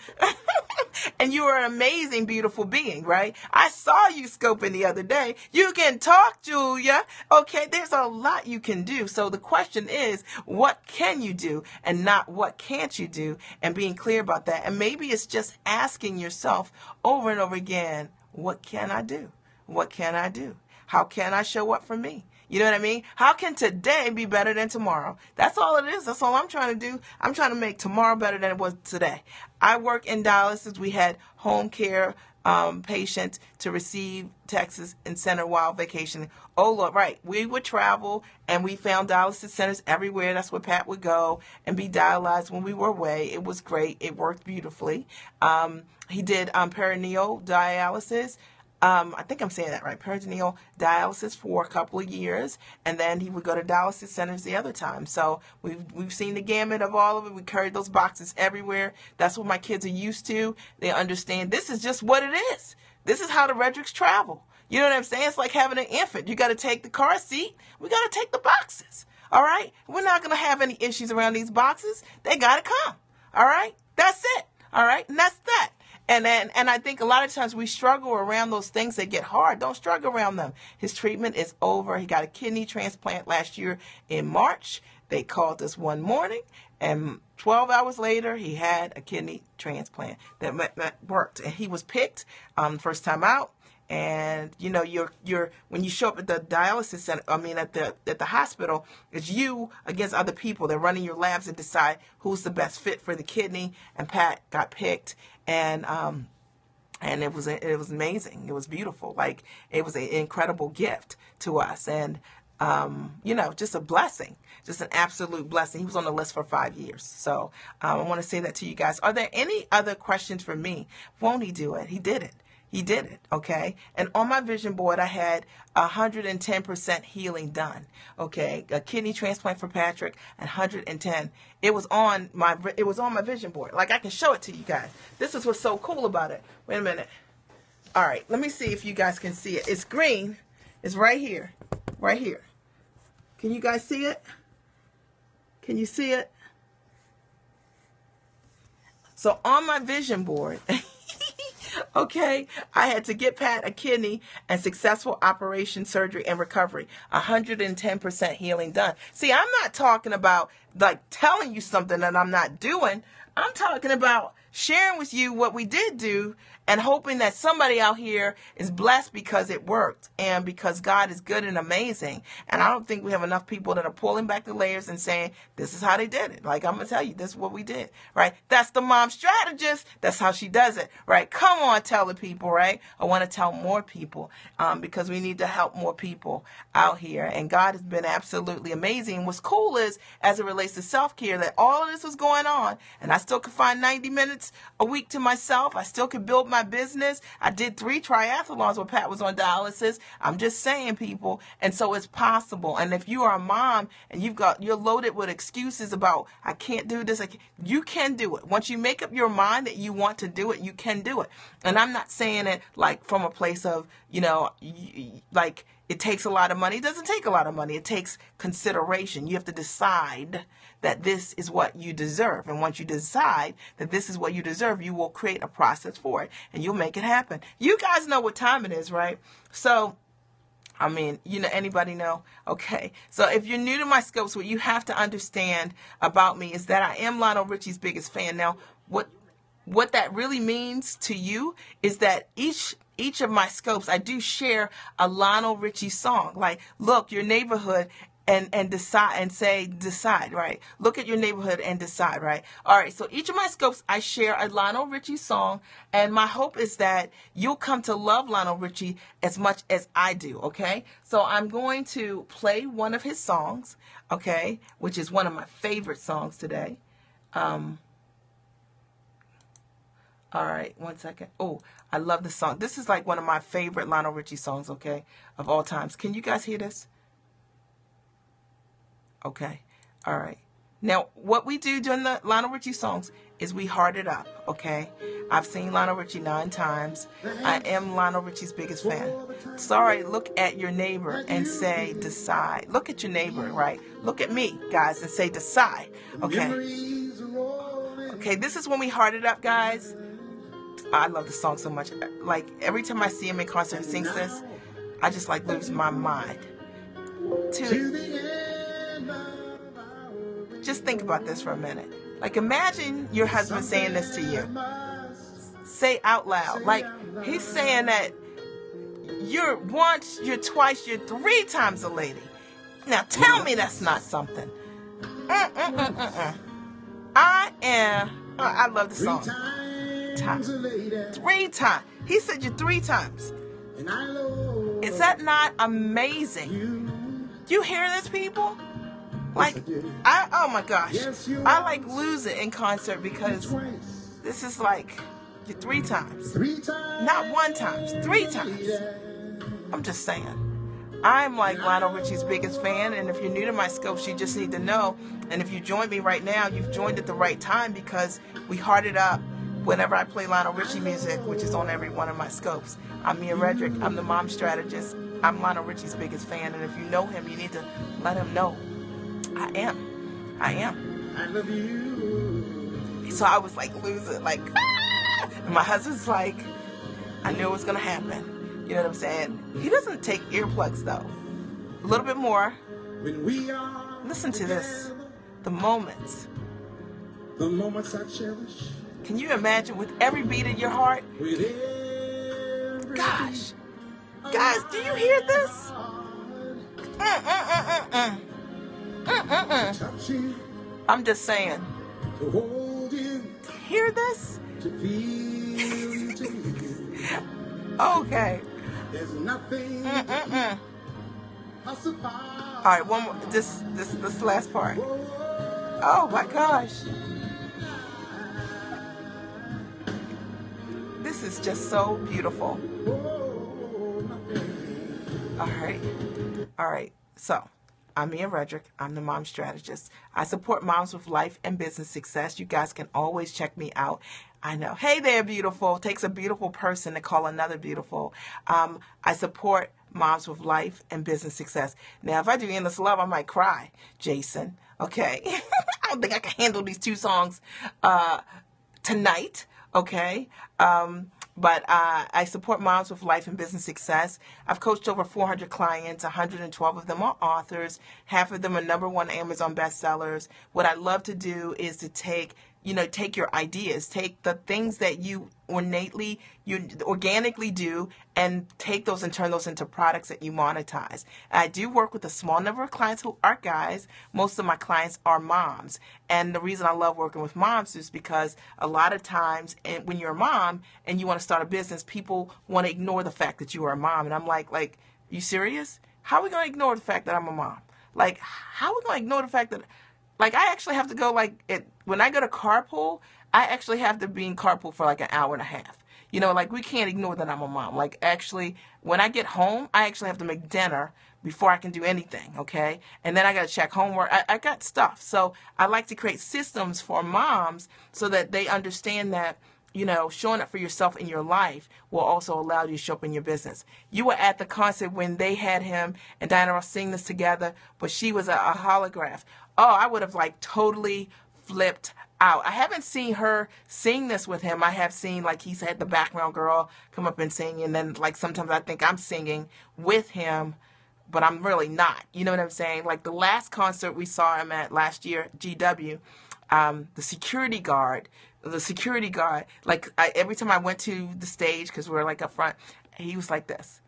And you are an amazing, beautiful being, right? I saw you scoping the other day. You can talk, Julia. Okay, there's a lot you can do. So the question is, what can you do and not what can't you do, and being clear about that. And maybe it's just asking yourself over and over again, what can I do? What can I do? How can I show up for me? You know what I mean? How can today be better than tomorrow? That's all it is. That's all I'm trying to do. I'm trying to make tomorrow better than it was today. I work in dialysis. We had home care patients to receive Texas Incentive while vacationing. Oh, Lord, right. We would travel, and we found dialysis centers everywhere. That's where Pat would go and be dialyzed when we were away. It was great. It worked beautifully. He did peritoneal dialysis. I think I'm saying that right, peritoneal dialysis for a couple of years, and then he would go to dialysis centers the other time. So we've seen the gamut of all of it. We carried those boxes everywhere. That's what my kids are used to. They understand this is just what it is. This is how the Redricks travel. You know what I'm saying? It's like having an infant. You got to take the car seat. We got to take the boxes. All right? We're not going to have any issues around these boxes. They got to come. All right? That's it. All right? And that's that. And I think a lot of times we struggle around those things that get hard. Don't struggle around them. His treatment is over. He got a kidney transplant last year in March. They called us one morning, and 12 hours later, he had a kidney transplant that worked. And he was picked first time out. And you're when you show up at the dialysis center, at the hospital, it's you against other people. They're running your labs and decide who's the best fit for the kidney. And Pat got picked, and it was amazing. It was beautiful. Like, it was an incredible gift to us, and just a blessing, just an absolute blessing. He was on the list for 5 years. So I want to say that to you guys. Are there any other questions for me? Won't he do it? He did it. He did it, okay? And on my vision board, I had 110% healing done, okay? A kidney transplant for Patrick, and 110. It was on my vision board. Like, I can show it to you guys. This is what's so cool about it. Wait a minute. All right, let me see if you guys can see it. It's green. It's right here. Right here. Can you guys see it? Can you see it? So on my vision board... Okay, I had to get Pat a kidney and successful operation, surgery, and recovery. 110% healing done. See, I'm not talking about like telling you something that I'm not doing. I'm talking about sharing with you what we did do and hoping that somebody out here is blessed because it worked and because God is good and amazing. And I don't think we have enough people that are pulling back the layers and saying, this is how they did it. Like, I'm going to tell you, this is what we did, right? That's the mom strategist. That's how she does it, right? Come on, tell the people, right? I want to tell more people because we need to help more people out here. And God has been absolutely amazing. And what's cool is, as it relates to self-care, that all of this was going on, and I still could find 90 minutes a week to myself. I still could build my business. I did 3 triathlons when Pat was on dialysis. I'm just saying, people. And so it's possible. And if you are a mom and you're loaded with excuses about, I can't do this, you can do it. Once you make up your mind that you want to do it, you can do it. And I'm not saying it like from a place of, like it takes a lot of money. It doesn't take a lot of money. It takes consideration. You have to decide that this is what you deserve. And once you decide that this is what you deserve, you will create a process for it and you'll make it happen. You guys know what time it is, right? So, anybody know? Okay. So if you're new to my scopes, what you have to understand about me is that I am Lionel Richie's biggest fan. Now, what that really means to you is that each of my scopes, I do share a Lionel Richie song. Like, look, your neighborhood and decide and say, decide, right? Look at your neighborhood and decide, right? All right, so each of my scopes, I share a Lionel Richie song, and my hope is that you'll come to love Lionel Richie as much as I do, okay? So I'm going to play one of his songs, okay, which is one of my favorite songs today. All right, one second. Oh, I love this song. This is like one of my favorite Lionel Richie songs, okay, of all times. Can you guys hear this? Okay. All right. Now, what we do during the Lionel Richie songs is we heart it up, okay? I've seen Lionel Richie 9 times. I am Lionel Richie's biggest fan. Sorry, look at your neighbor and say, decide. Look at your neighbor, right? Look at me, guys, and say, decide, okay? Okay, this is when we heart it up, guys. I love this song so much. Like, every time I see him in concert and sings this, I just, like, lose my mind. Just think about this for a minute. Like, imagine your husband saying this to you. Say out loud. Like, he's saying that you're once, you're twice, you're 3 times a lady. Now, tell me that's not something. I love the song. 3 times. He said you 3 times. Is that not amazing? You hear this, people? Like, oh my gosh. I like lose it in concert because this is like 3 times. Not 1 time, 3 times. I'm just saying. I'm like Lionel Richie's biggest fan, and if you're new to my scopes, you just need to know. And if you join me right now, you've joined at the right time because we heart it up whenever I play Lionel Richie music, which is on every one of my scopes. I'm Mia Redrick. I'm the mom strategist. I'm Lionel Richie's biggest fan, and if you know him, you need to let him know. I am. I love you. So I was like, lose it, like, ah! And my husband's like, I knew it was gonna happen. You know what I'm saying? He doesn't take earplugs though. A little bit more. Listen to this. The moments. The moments I cherish. Can you imagine with every beat of your heart? Gosh. Guys, do you hear this? I'm just saying. Hear this? Okay. All right, one more. This last part. Oh my gosh. This is just so beautiful. All right. So, I'm Mia Redrick. I'm the mom strategist. I support moms with life and business success. You guys can always check me out. I know. Hey there, beautiful. It takes a beautiful person to call another beautiful. I support moms with life and business success. Now, if I do Endless Love, I might cry, Jason. Okay. I don't think I can handle these 2 songs tonight. Okay. But I support moms with life and business success. I've coached over 400 clients. 112 of them are authors. Half of them are #1 Amazon bestsellers. What I love to do is to take your ideas, take the things that you organically do, and take those and turn those into products that you monetize. I do work with a small number of clients who are guys. Most of my clients are moms. And the reason I love working with moms is because a lot of times when you're a mom and you want to start a business, people want to ignore the fact that you are a mom. And I'm like, you serious? How are we going to ignore the fact that I'm a mom? Like, how are we going to ignore the fact that, like, I actually have to go, when I go to carpool, I actually have to be in carpool for like an hour and a half. You know, like, we can't ignore that I'm a mom. Like, actually, when I get home, I actually have to make dinner before I can do anything, okay? And then I got to check homework. I got stuff. So I like to create systems for moms so that they understand that, showing up for yourself in your life will also allow you to show up in your business. You were at the concert when they had him and Diana Ross sing this together, but she was a holograph. Oh, I would have totally flipped out. I haven't seen her sing this with him. I have seen he's had the background girl come up and sing, and then sometimes I think I'm singing with him, but I'm really not. You know what I'm saying? Like the last concert we saw him at last year, GW, the security guard, every time I went to the stage, because we're up front, he was like this.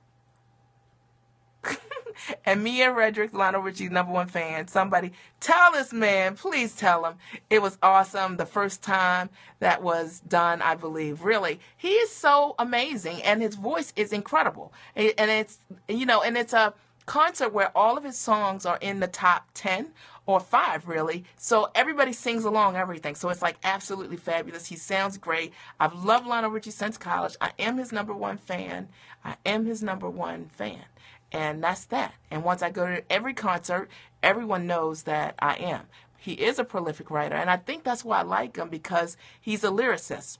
And Mia Redrick, Lionel Richie's #1 fan. Somebody tell this man, please tell him it was awesome. The first time that was done, I believe. Really, he is so amazing, and his voice is incredible. And it's, and it's a concert where all of his songs are in the top 10 or 5, really. So everybody sings along, everything. So it's like absolutely fabulous. He sounds great. I've loved Lionel Richie since college. I am his #1 fan. I am his #1 fan. And that's that. And once I go to every concert, everyone knows that I am. He is a prolific writer, and I think that's why I like him, because he's a lyricist.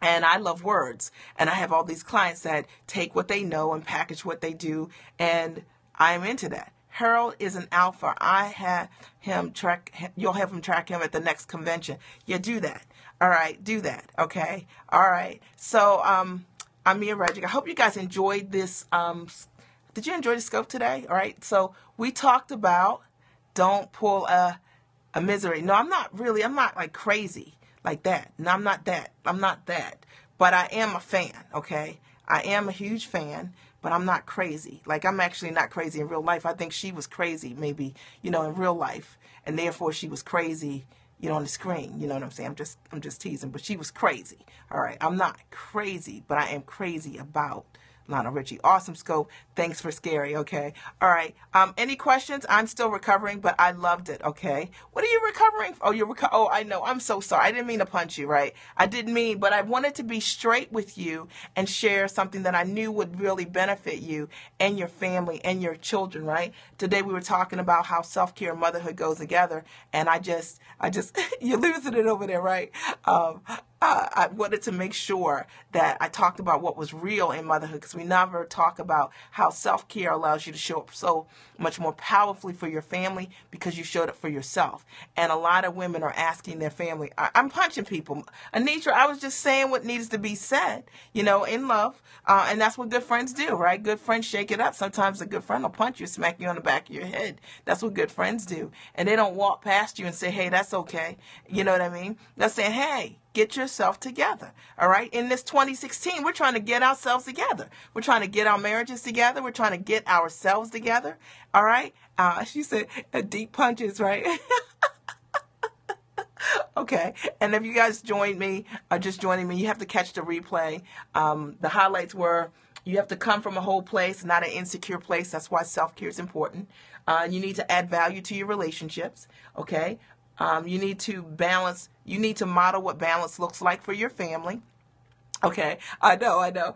And I love words. And I have all these clients that take what they know and package what they do, and I'm into that. Harold is an alpha. I have him you'll have him track him at the next convention. Yeah, do that. All right, do that. Okay. All right. So, I'm Mia Redrick. I hope you guys enjoyed this. Did you enjoy the scope today? All right. So we talked about don't pull a misery. No, I'm not like crazy like that. No, I'm not that. But I am a fan. Okay. I am a huge fan, but I'm not crazy. Like, I'm actually not crazy in real life. I think she was crazy maybe, in real life. And therefore she was crazy, on the screen. You know what I'm saying? I'm just teasing, but she was crazy. All right. I'm not crazy, but I am crazy about Lionel Richie. Awesome scope. Thanks for Scary. Okay. All right. Any questions? I'm still recovering, but I loved it. Okay. What are you recovering? Oh, I know. I'm so sorry. I didn't mean to punch you, right? I didn't mean, but I wanted to be straight with you and share something that I knew would really benefit you and your family and your children, right? Today we were talking about how self-care and motherhood goes together, and I just, you're losing it over there, right? I wanted to make sure that I talked about what was real in motherhood, because we never talk about how self-care allows you to show up so much more powerfully for your family because you showed up for yourself. And a lot of women are asking their family, I'm punching people. Anitra, I was just saying what needs to be said, in love. And that's what good friends do, right? Good friends shake it up. Sometimes a good friend will punch you, smack you on the back of your head. That's what good friends do. And they don't walk past you and say, hey, that's okay. You know what I mean? They're saying, hey, get yourself together. All right. In this 2016, we're trying to get ourselves together. We're trying to get our marriages together. We're trying to get ourselves together. All right. She said deep punches, right? Okay. And if you guys joined me, just joining me, you have to catch the replay. The highlights were, you have to come from a whole place, not an insecure place. That's why self-care is important. You need to add value to your relationships. Okay. You need to balance. You need to model what balance looks like for your family. Okay, I know.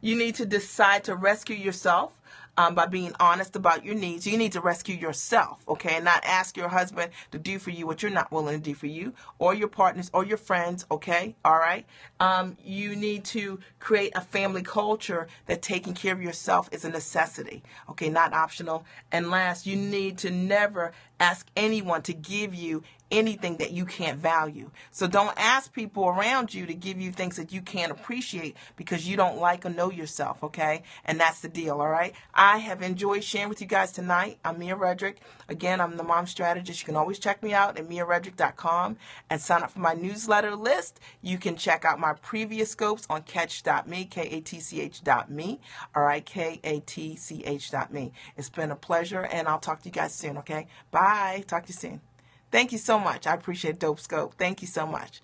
You need to decide to rescue yourself by being honest about your needs. You need to rescue yourself, okay, and not ask your husband to do for you what you're not willing to do for you, or your partners, or your friends, okay, all right? You need to create a family culture that taking care of yourself is a necessity, okay, not optional. And last, you need to never ask anyone to give you anything that you can't value. So don't ask people around you to give you things that you can't appreciate because you don't like or know yourself, okay? And that's the deal, all right? I have enjoyed sharing with you guys tonight. I'm Mia Redrick. Again, I'm the mom strategist. You can always check me out at miaredrick.com and sign up for my newsletter list. You can check out my previous scopes on catch.me, K-A-T-C-H.me, all right, K-A-T-C-H.me. It's been a pleasure, and I'll talk to you guys soon, okay? Bye. Talk to you soon. Thank you so much. I appreciate Dope Scope. Thank you so much.